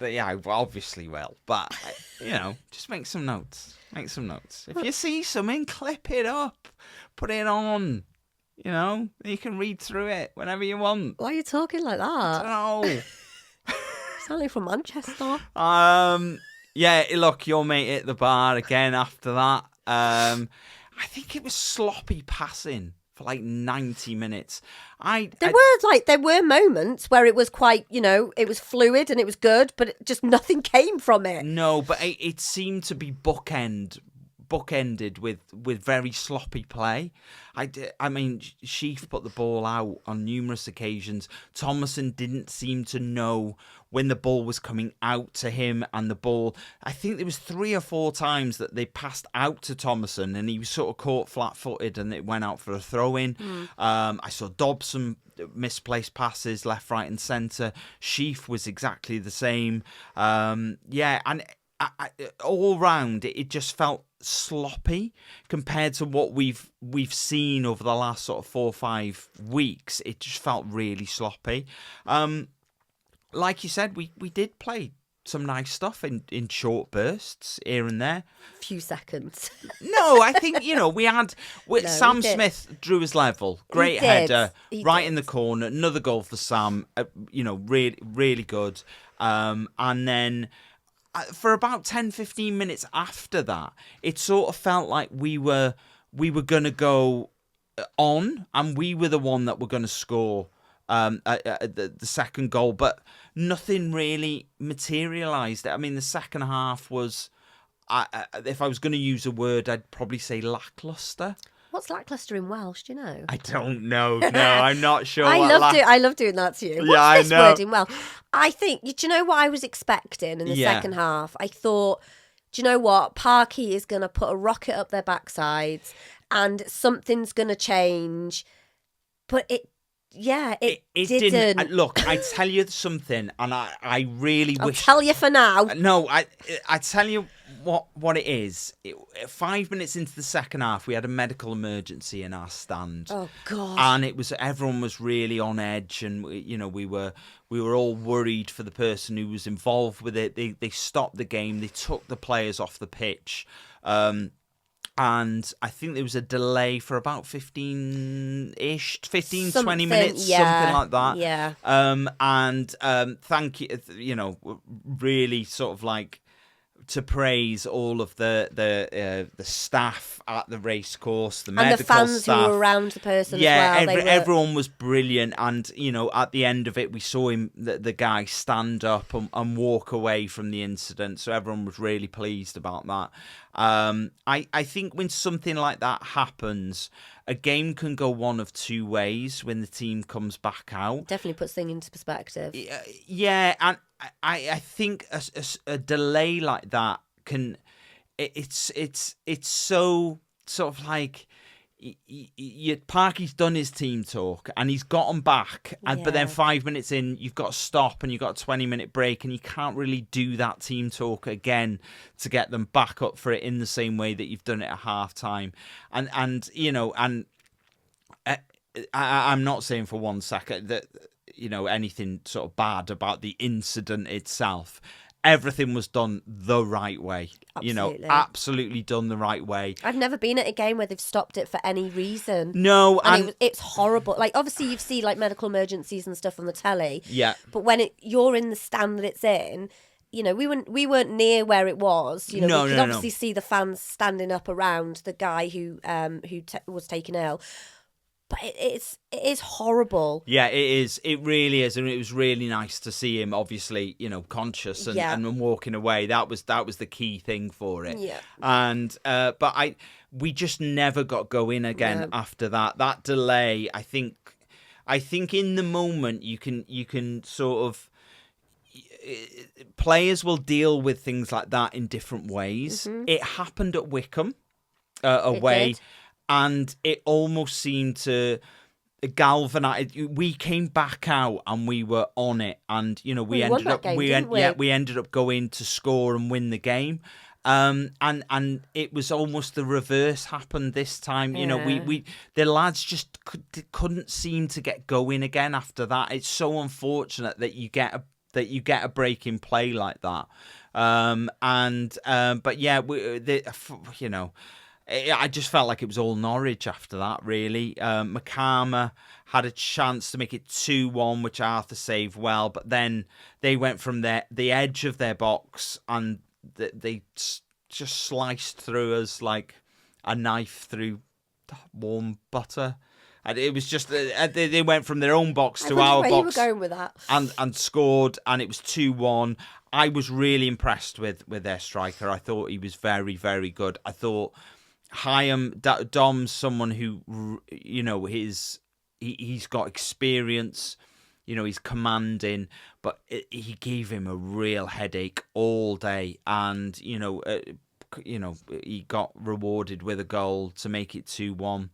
Yeah, I obviously will. But, just make some notes. If you see something, clip it up. Put it on. You can read through it whenever you want. Why are you talking like that? I don't know. Sounding from Manchester. Yeah, look, your mate hit the bar again after that. I think it was sloppy passing for like 90 minutes. There were moments where it was quite, it was fluid and it was good, but just nothing came from it. No, but it seemed to be bookend bookended with very sloppy play. I mean, Sheaf put the ball out on numerous occasions. Thomason didn't seem to know when the ball was coming out to him, and the ball, I think there was 3 or 4 times that they passed out to Thomason and he was sort of caught flat-footed and it went out for a throw-in. I saw Dobson misplaced passes left, right and centre. Sheaf was exactly the same. And all round it just felt sloppy compared to what we've seen over the last sort of 4 or 5 weeks. It just felt really sloppy. Like you said, we did play some nice stuff in short bursts here and there. Few seconds. No, I think, we had... Sam Smith drew his level. Great header. Right in the corner. Another goal for Sam. Really, really good. And then for about 10, 15 minutes after that, it sort of felt like we were going to go on and we were the one that were going to score the second goal, but nothing really materialised. I mean, the second half was, if I was going to use a word, I'd probably say lacklustre. What's lacklustre in Welsh? Do you know? I don't know. No, I'm not sure. I love doing that to you. Yeah, What's this I know. word in Welsh? I think. Do you know what I was expecting in the second half? I thought, do you know what? Parky is going to put a rocket up their backsides, and something's going to change. But it didn't. Look, I tell you something, and I really wish. I'll tell you for now. No, I tell you what it is. 5 minutes into the second half, we had a medical emergency in our stand. Oh God! And everyone was really on edge, and we were all worried for the person who was involved with it. They stopped the game. They took the players off the pitch. And I think there was a delay for about 15, 20 minutes, something like that. Yeah. Thank you, really sort of like to praise all of the staff at the race course, the medical staff. And the fans who were around the person as well. Everyone was brilliant. And, at the end of it, we saw the guy stand up and walk away from the incident. So everyone was really pleased about that. I think when something like that happens, a game can go one of 2 ways when the team comes back out. Definitely puts things into perspective. Yeah, and I think a delay like that can... It's so sort of like... Parky's done his team talk and he's gotten back, but then 5 minutes in you've got to stop and you've got a 20-minute break and you can't really do that team talk again to get them back up for it in the same way that you've done it at half time. And I'm not saying for 1 second that anything sort of bad about the incident itself. Everything was done the right way. Absolutely. Absolutely done the right way. I've never been at a game where they've stopped it for any reason. No, and it's horrible. Like, obviously, you've seen like medical emergencies and stuff on the telly. Yeah. But when you're in the stand that it's in, we weren't near where it was. We could obviously see the fans standing up around the guy who was taken ill. But it is horrible. Yeah, it is. It really is, and it was really nice to see him. Obviously, conscious and walking away. That was the key thing for it. Yeah. And but we just never got going again after that. That delay. I think in the moment you can sort of. Players will deal with things like that in different ways. Mm-hmm. It happened at Wycombe away. And it almost seemed to galvanise. We came back out and we were on it, and we ended up going to score and win the game. And it was almost the reverse happened this time. The lads just couldn't seem to get going again after that. It's so unfortunate that you get a break in play like that. I just felt like it was all Norwich after that, really. McCarmer had a chance to make it 2-1, which Arthur saved well, but then they went from the edge of their box and they just sliced through us like a knife through warm butter. And it was just they went from their own box to our box. You were going with that, and scored, and it was 2-1. I was really impressed with their striker. I thought he was very, very good. I thought Dom's someone who, you know, he's got experience. You know, he's commanding, but he gave him a real headache all day, and you know, he got rewarded with a goal to make it 2-1.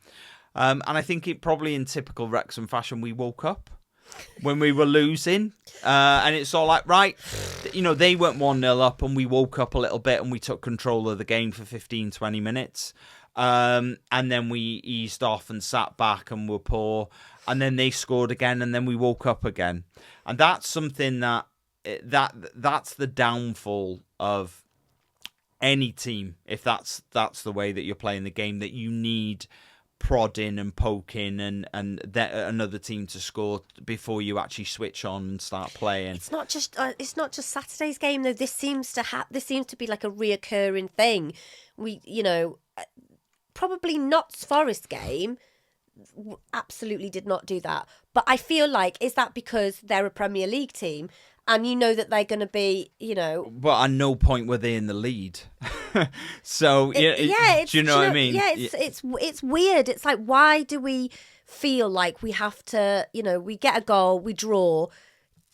And I think it probably in typical Wrexham fashion, we woke up when we were losing, and it's all like, right, you know, they went 1-0 up, and we woke up a little bit, and we took control of the game for 15-20 minutes. And then we eased off and sat back and were poor, and then they scored again, and then we woke up again. And that's something that's the downfall of any team, if that's the way that you're playing the game, that you need prodding and poking and another team to score before you actually switch on and start playing. It's not just Saturday's game though. This seems to be like a reoccurring thing. We, you know, probably Notts Forest game absolutely did not do that. But I feel like, is that because they're a Premier League team and you know that they're going to be, you know... But at no point were they in the lead. So, do you know what I mean? Yeah, it's weird. It's like, why do we feel like we have to, you know, we get a goal, we draw...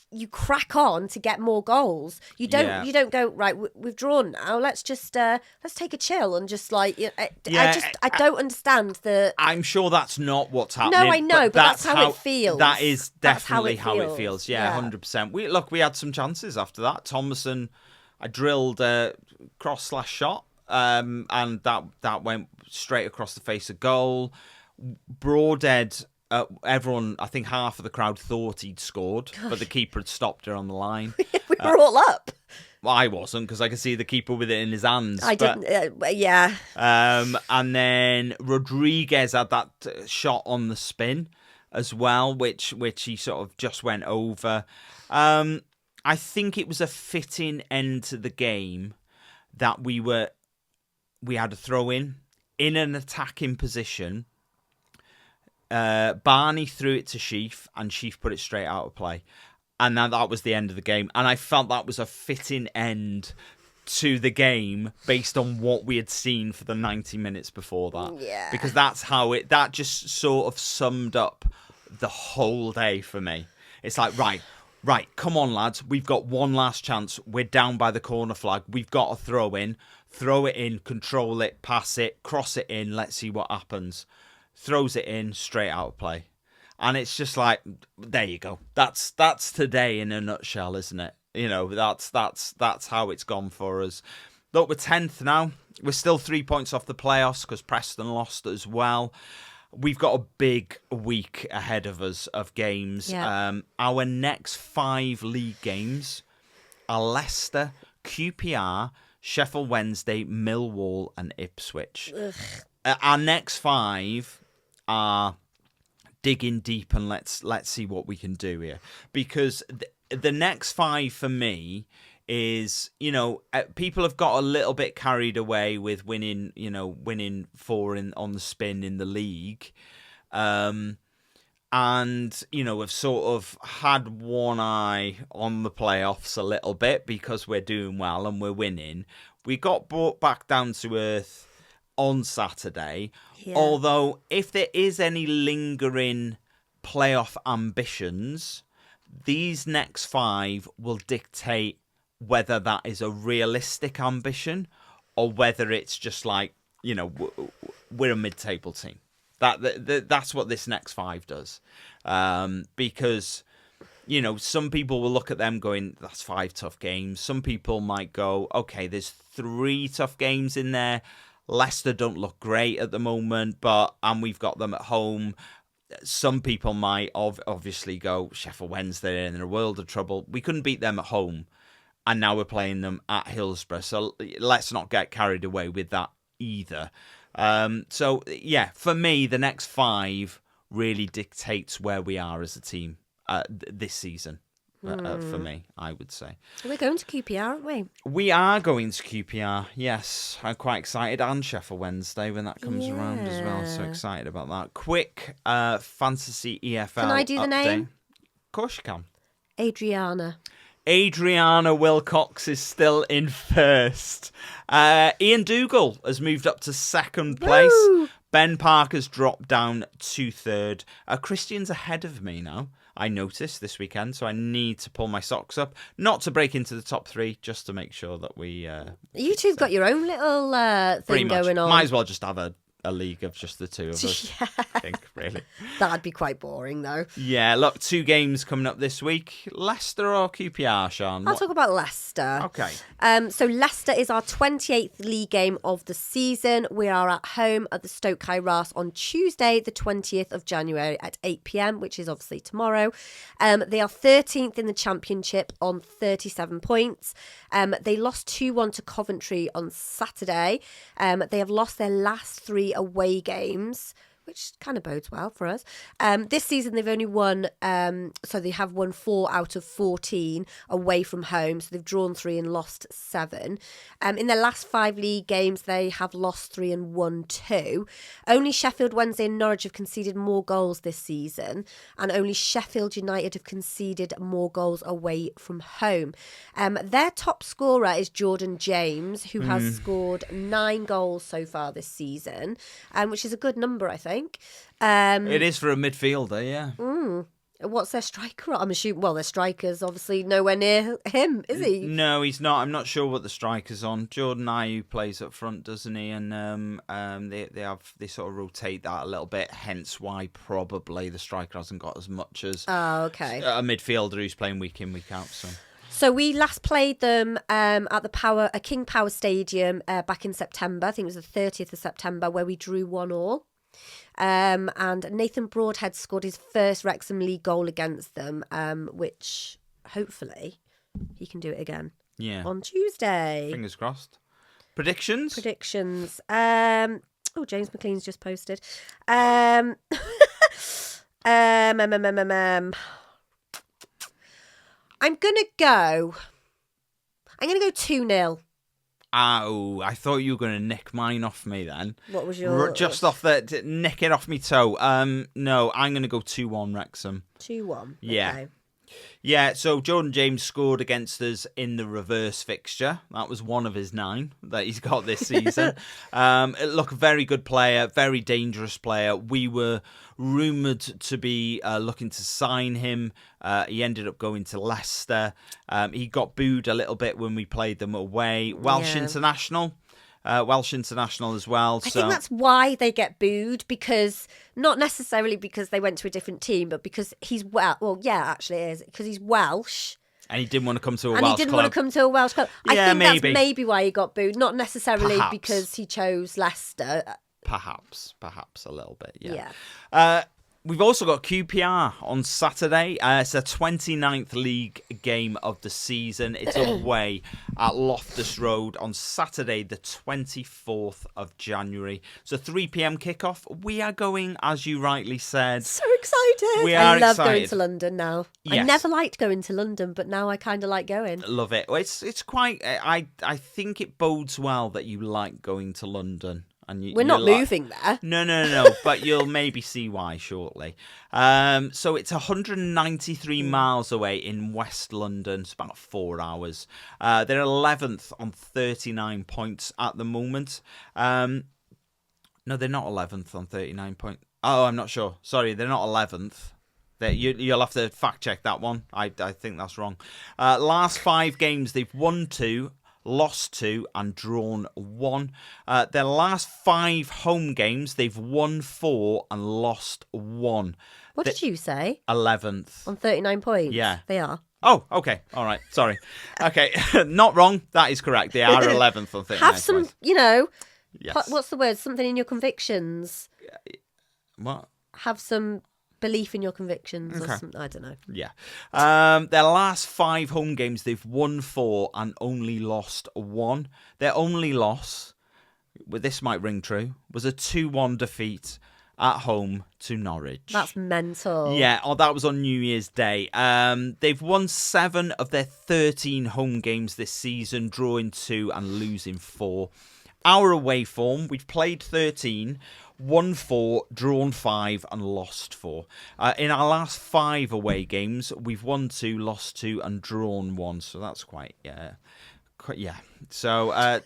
You crack on to get more goals. You don't go, right, we've drawn now, let's take a chill and just like, I don't understand the... I'm sure that's not what's happening. No, I know, but that's how it feels. That is definitely how it feels. Yeah, 100%. We had some chances after that. Thomason, I drilled a cross/shot, and that went straight across the face of goal. Broadhead... everyone, I think half of the crowd thought he'd scored, but the keeper had stopped her on the line. We were all up. Well, I wasn't, because I could see the keeper with it in his hands. Yeah. And then Rodriguez had that shot on the spin as well, which he sort of just went over. I think it was a fitting end to the game that we had a throw in an attacking position. Barney threw it to Sheaf, and Sheaf put it straight out of play, and that was the end of the game. And I felt that was a fitting end to the game based on what we had seen for the 90 minutes before that. Because that just sort of summed up the whole day for me. It's like, right, come on lads, we've got one last chance. We're down by the corner flag, we've got a throw it in, control it, pass it, cross it in, let's see what happens. Throws it in, straight out of play. And it's just like, there you go. That's today in a nutshell, isn't it? You know, that's how it's gone for us. Look, we're 10th now. We're still 3 points off the playoffs because Preston lost as well. We've got a big week ahead of us of games. Yeah. Our next 5 league games are Leicester, QPR, Sheffield Wednesday, Millwall and Ipswich. Our next 5... are digging deep, and let's see what we can do here, because the next 5 for me is, you know, people have got a little bit carried away with winning 4 on the spin in the league, and you know, have sort of had one eye on the playoffs a little bit because we're doing well and we're winning. We got brought back down to earth on Saturday. Yeah. Although, if there is any lingering playoff ambitions, these next 5 will dictate whether that is a realistic ambition or whether it's just like, you know, we're a mid-table team. That's what this next 5 does. Because, you know, some people will look at them going, that's 5 tough games. Some people might go, okay, there's 3 tough games in there. Leicester don't look great at the moment, and we've got them at home. Some people might obviously go, Sheffield Wednesday in a world of trouble. We couldn't beat them at home, and now we're playing them at Hillsborough. So let's not get carried away with that either. So, yeah, for me, the next 5 really dictates where we are as a team this season. For me, I would say. We're going to QPR, aren't we? We are going to QPR, yes. I'm quite excited. And Sheffield Wednesday when that comes around as well. So excited about that. Quick Fantasy EFL Can I do the update. name? Of course you can. Adriana. Adriana Wilcox is still in first. Ian Dougal has moved up to second place. Woo! Ben Parker's dropped down to third. Christian's ahead of me now. I noticed this weekend, so I need to pull my socks up. Not to break into the top 3, just to make sure that we... you two've got your own little thing going on. Might as well just have a league of just the two of us, Yeah. I think, really. That'd be quite boring, though. Yeah, look, 2 games coming up this week. Leicester or QPR, Sean? I'll talk about Leicester. Okay. So Leicester is our 28th league game of the season. We are at home at the Stoke High Ras on Tuesday, the 20th of January at 8 p.m, which is obviously tomorrow. They are 13th in the Championship on 37 points. They lost 2-1 to Coventry on Saturday. They have lost their last 3 away games, which kind of bodes well for us. This season, they've only won, so they have won 4 out of 14 away from home. So they've drawn 3 and lost 7. In their last 5 league games, they have lost 3 and won 2. Only Sheffield Wednesday and Norwich have conceded more goals this season, and only Sheffield United have conceded more goals away from home. Their top scorer is Jordan James, who has scored 9 goals so far this season, which is a good number, I think. It is for a midfielder, yeah. What's their striker? I'm assuming, well, their striker's obviously nowhere near him, is he? No, he's not. I'm not sure what the striker's on. Jordan Ayew plays up front, doesn't he? And they sort of rotate that a little bit, hence why probably the striker hasn't got as much as a midfielder who's playing week in, week out. So we last played them at the King Power Stadium back in September. I think it was the 30th of September, where we drew 1-1. And Nathan Broadhead scored his first Wrexham League goal against them, which hopefully he can do it again on Tuesday. Fingers crossed. Predictions? James McClean's just posted. I'm gonna go 2-0. Oh, I thought you were going to nick mine off me then. What was your... Just off the... Nick it off me toe. No, I'm going to go 2-1 Wrexham. 2-1? Yeah. Okay. Yeah, so Jordan James scored against us in the reverse fixture. That was one of his 9 that he's got this season. Look, a very good player, very dangerous player. We were rumoured to be looking to sign him. He ended up going to Leicester. He got booed a little bit when we played them away. Welsh international as well. I think that's why they get booed, because not necessarily because they went to a different team, but because he's actually it is because he's Welsh. And he didn't want to come to a Welsh club. I think that's maybe why he got booed, not necessarily because he chose Leicester. Perhaps a little bit, yeah. We've also got QPR on Saturday. It's a 29th league game of the season. It's away at Loftus Road on Saturday, the 24th of January. It's a 3 p.m. kickoff. We are going, as you rightly said. So excited. I love going to London now. Yes. I never liked going to London, but now I kind of like going. Love it. Well, it's quite... I think it bodes well that you like going to London. And we're not moving there. No, but you'll maybe see why shortly. So it's 193 miles away in West London. It's about 4 hours. They're 11th on 39 points at the moment. No, they're not 11th on 39 points. Oh, I'm not sure. Sorry, they're not 11th. You'll have to fact check that one. I think that's wrong. Last 5 games, they've won 2. Lost 2 and drawn 1. Their last 5 home games, they've won 4 and lost 1. What did you say? 11th. On 39 points? Yeah. They are. Oh, okay. All right. Sorry. Okay. Not wrong. That is correct. They are 11th on 39 Have some, points. Yes. What's the word? Something in your convictions. What? Have some belief in your convictions or something. I don't know. Yeah. Their last 5 home games, they've won 4 and only lost 1. Their only loss, this might ring true, was a 2-1 defeat at home to Norwich. That's mental. Yeah, that was on New Year's Day. They've won 7 of their 13 home games this season, drawing 2 and losing 4. Our away form, we've played 13, won 4, drawn 5, and lost 4. In our last 5 away games, we've won 2, lost 2, and drawn 1. So that's quite. So,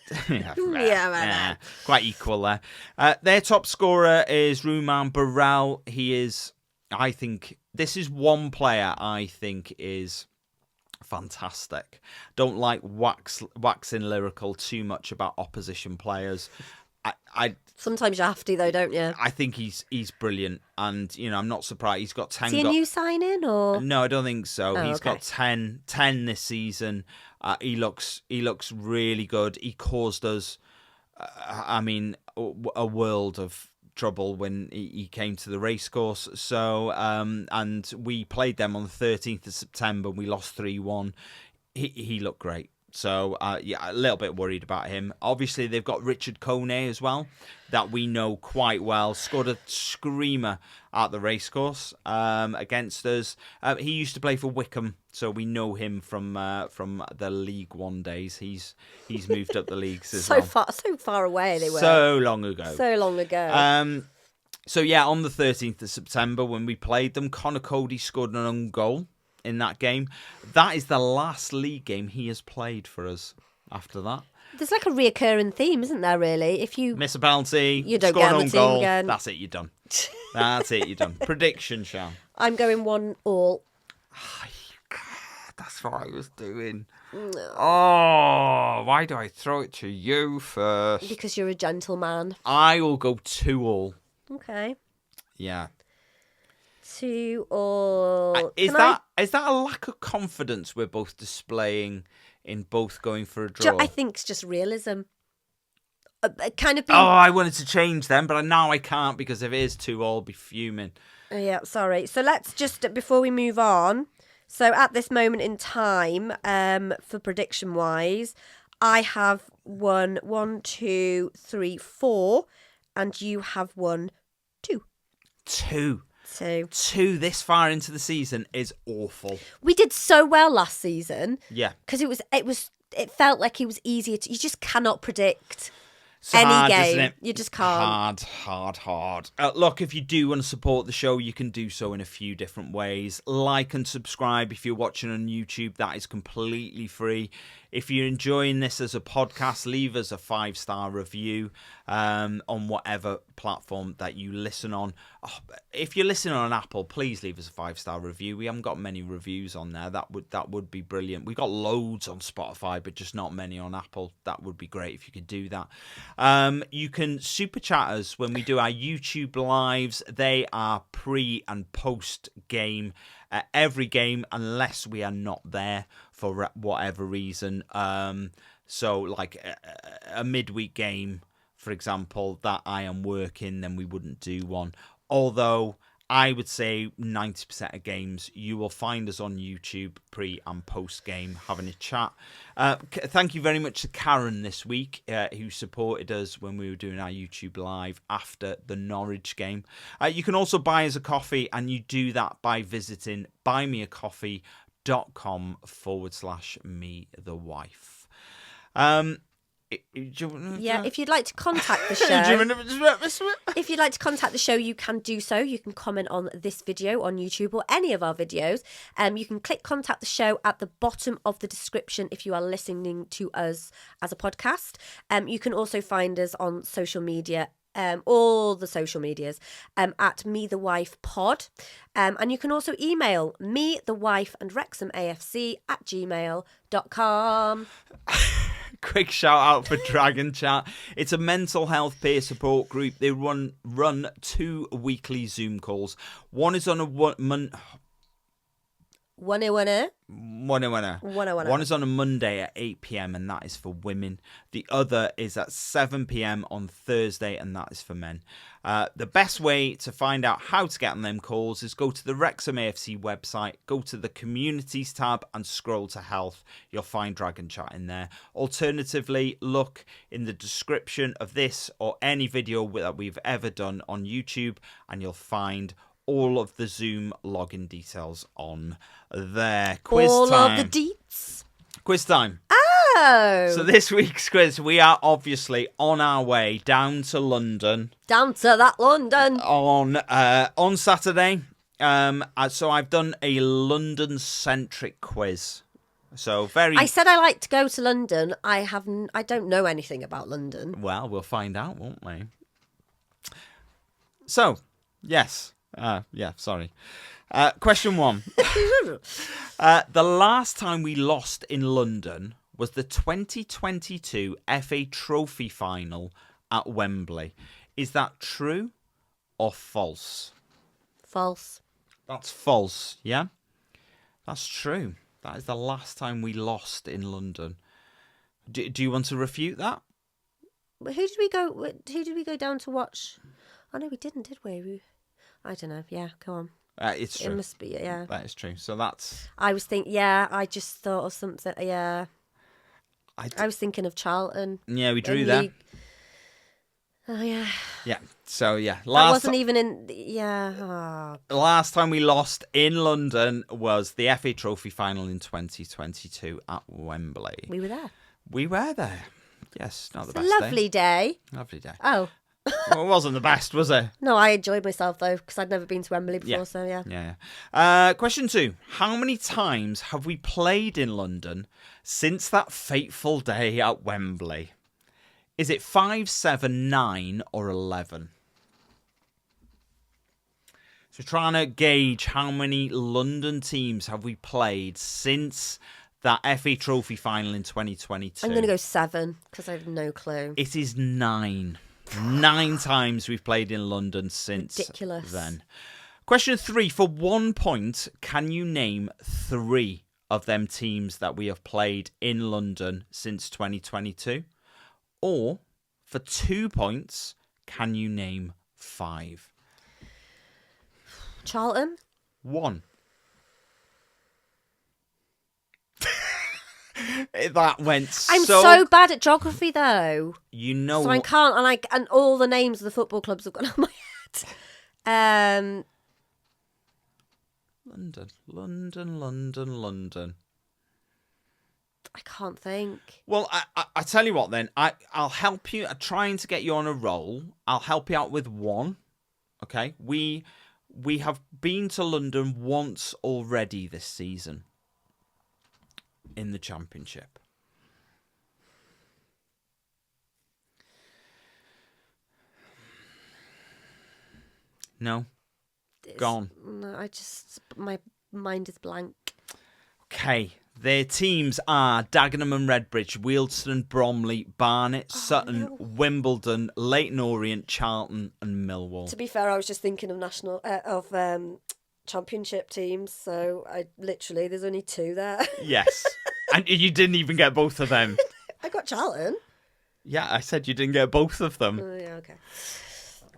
quite equal there. Their top scorer is Ruman Burrell. He is, I think, this is one player I think is fantastic. Don't like waxing lyrical too much about opposition players. I sometimes you have to, though, don't you? I think he's brilliant, and I'm not surprised. He's got 10. Is he a new signing, or no? I don't think so. Oh, He's got 10 this season. He looks really good. He caused us, a world of trouble when he came to the racecourse. So, and we played them on the 13th of September. We lost 3-1. He looked great. So, a little bit worried about him. Obviously, they've got Richard Kone as well, that we know quite well. Scored a screamer at the racecourse against us. He used to play for Wycombe, so we know him from the League One days. He's moved up the leagues as well. So far away they were. So long ago. So on the 13th of September, when we played them, Connor Cody scored an own goal in that game. That is the last league game he has played for us after that. There's like a reoccurring theme, isn't there, really? If you miss a penalty, you don't score get an on own the team goal, again. that's it, you're done. That's it, you're done. Prediction, Sean. I'm going 1-1. That's what I was doing. No. Oh, why do I throw it to you first? Because you're a gentleman. I will go 2-2. Okay. Yeah. 2-2. Is that a lack of confidence we're both displaying in both going for a draw? I think it's just realism. Kind of. I wanted to change them, but now I can't, because if it is 2-2, I'll be fuming. Yeah, sorry. So let's just, before we move on, so at this moment in time, for prediction wise, I have won 1, 2, 3, 4, and you have won 2. 2 this far into the season is awful. We did so well last season. Yeah. Because it felt like it was easier you just cannot predict it's any hard, game. Isn't it? You just can't. Hard. Look, if you do want to support the show, you can do so in a few different ways. Like and subscribe if you're watching on YouTube. That is completely free. If you're enjoying this as a podcast, leave us a 5-star review on whatever platform that you listen on. If you're listening on Apple, please leave us a 5-star review. We haven't got many reviews on there. That would be brilliant. We've got loads on Spotify, but just not many on Apple. That would be great if you could do that. You can super chat us when we do our YouTube lives. They are pre and post game. Every game, unless we are not there for whatever reason. So like a midweek game, for example, that I am working, then we wouldn't do one. Although I would say 90% of games, you will find us on YouTube pre and post game having a chat. Thank you very much to Karen this week, who supported us when we were doing our YouTube live after the Norwich game. You can also buy us a coffee, and you do that by visiting buymeacoffee.com/me-the-wife. If you'd like to contact the show, you can do so. You can comment on this video on YouTube or any of our videos. You can click contact the show at the bottom of the description if you are listening to us as a podcast. You can also find us on social media. All the social medias at Me The Wife Pod, and you can also email me, the wife, and Wrexham AFC at gmail.com. Quick shout out for Dragon Chat. It's a mental health peer support group. They run 2 weekly Zoom calls. One is on a One is on a Monday at 8 p.m. and that is for women. The other is at 7 p.m. on Thursday, and that is for men. The best way to find out how to get on them calls is go to the Wrexham AFC website, go to the Communities tab and scroll to Health. You'll find Dragon Chat in there. Alternatively, look in the description of this or any video that we've ever done on YouTube, and you'll find all of the Zoom login details on there. Quiz all time. Of the deets. Quiz time. Oh! So this week's quiz, we are obviously on our way down to London. Down to that London. On Saturday. So I've done a London-centric quiz. So I said I like to go to London. I don't know anything about London. Well, we'll find out, won't we? So, yes. Sorry. Question 1. The last time we lost in London was the 2022 FA Trophy final at Wembley. Is that true or false? False. That's false, yeah? That's true. That is the last time we lost in London. Do you want to refute that? Who did we go down to watch? Oh, no, we didn't, did we? I don't know. Yeah, go on. It's true. It must be, yeah. That is true. So that's... I was thinking, I just thought of something, yeah. I was thinking of Charlton. Yeah, we drew there. Oh, yeah. Yeah, so yeah. That wasn't even in... Yeah. Oh. The last time we lost in London was the FA Trophy final in 2022 at Wembley. We were there. We were there. Yes, not the best lovely day. Lovely day. Oh. Well, it wasn't the best, was it? No, I enjoyed myself, though, because I'd never been to Wembley before, so yeah. Yeah. Question 2. How many times have we played in London since that fateful day at Wembley? Is it 5, 7, 9 or 11? So trying to gauge how many London teams have we played since that FA Trophy final in 2022. I'm going to go 7 because I have no clue. It is 9. 9 times we've played in London since then. Question 3. For 1 point, can you name 3 of them teams that we have played in London since 2022? Or, for 2 points, can you name 5? Charlton? 1. That went I'm so bad at geography, though. You know, so I can't, and all the names of the football clubs have gone on my head. London. I can't think. Well, I tell you what then. I'll help you. I'm trying to get you on a roll. I'll help you out with 1. Okay? We have been to London once already this season in the Championship. No? Gone. No, my mind is blank. Okay. Their teams are Dagenham and Redbridge, Wealdstone, Bromley, Barnet, Sutton, Wimbledon, Leyton Orient, Charlton and Millwall. To be fair, I was just thinking of Championship teams, so there's only 2 there. Yes. And you didn't even get both of them. I got Charlton. Yeah, I said you didn't get both of them. Yeah, okay.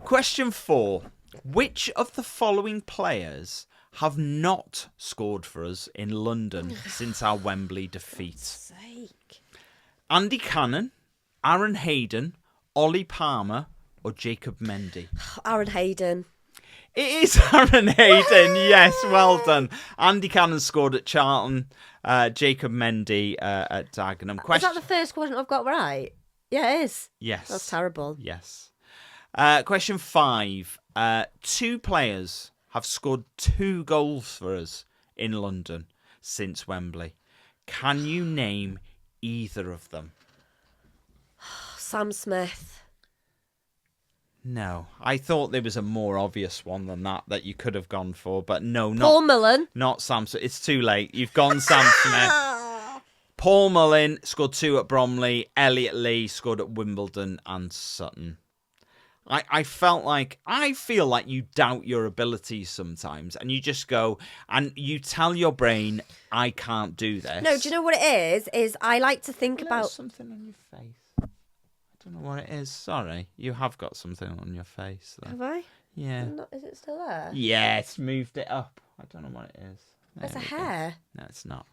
Question 4. Which of the following players have not scored for us in London since our Wembley defeat? Sake. Andy Cannon, Aaron Hayden, Ollie Palmer or Jacob Mendy? Aaron Hayden. It is Aaron Hayden, yes, well done. Andy Cannon scored at Charlton, Jacob Mendy at Dagenham. Is that the first question I've got right? Yeah, it is. Yes. That's terrible. Yes. Question 5. 2 players have scored 2 goals for us in London since Wembley. Can you name either of them? Sam Smith. No. I thought there was a more obvious one than that you could have gone for, but no, not Paul Mullen. Not Sam Smith. It's too late. You've gone Sam Smith. Paul Mullen scored 2 at Bromley. Elliot Lee scored at Wimbledon and Sutton. I feel like you doubt your abilities sometimes, and you just go and you tell your brain, I can't do this. No, do you know what it is? Is I like to think about something on your face. I don't know what it is. Sorry, you have got something on your face, though. Have I? Yeah. Is it still there? Yeah, it's moved it up. I don't know what it is. It's a hair. No, it's not.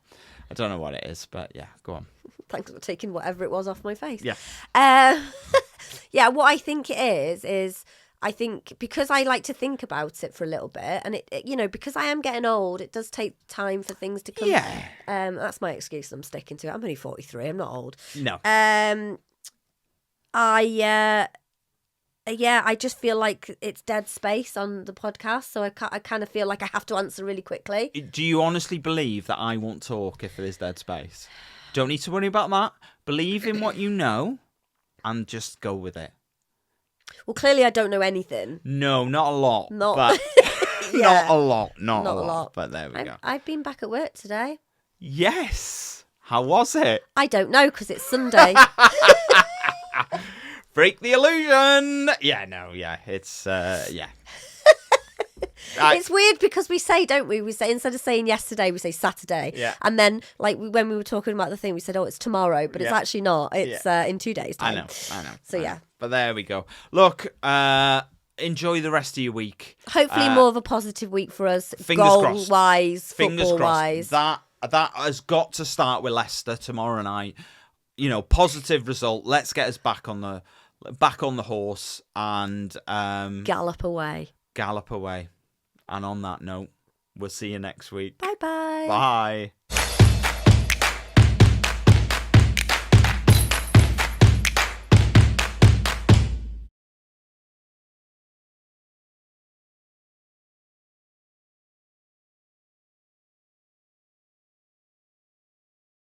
I don't know what it is, but yeah, go on. Thanks for taking whatever it was off my face. Yeah. Yeah, what I think it is I think because I like to think about it for a little bit, and it because I am getting old, it does take time for things to come. Yeah. That's my excuse. I'm sticking to it. I'm only 43. I'm not old. No. I just feel like it's dead space on the podcast, so I kind of feel like I have to answer really quickly. Do you honestly believe that I won't talk if there is dead space? Don't need to worry about that. Believe in what you know and just go with it. Well, clearly I don't know anything. No, not a lot. Not, but yeah. Not a lot. Not a lot. But there we go. I've been back at work today. Yes. How was it? I don't know because it's Sunday. Break the illusion. Yeah, no, yeah. It's, yeah. It's weird because we say, don't we? We say, instead of saying yesterday, we say Saturday. Yeah. And then, like, when we were talking about the thing, we said, oh, it's tomorrow. But it's actually not. It's in 2 days' time. I know. So, yeah. But there we go. Look, enjoy the rest of your week. Hopefully more of a positive week for us. Goal-wise, football-wise. That has got to start with Leicester tomorrow night. Positive result. Let's get us back on the horse and gallop away. And on that note, we'll see you next week. Bye-bye. Bye.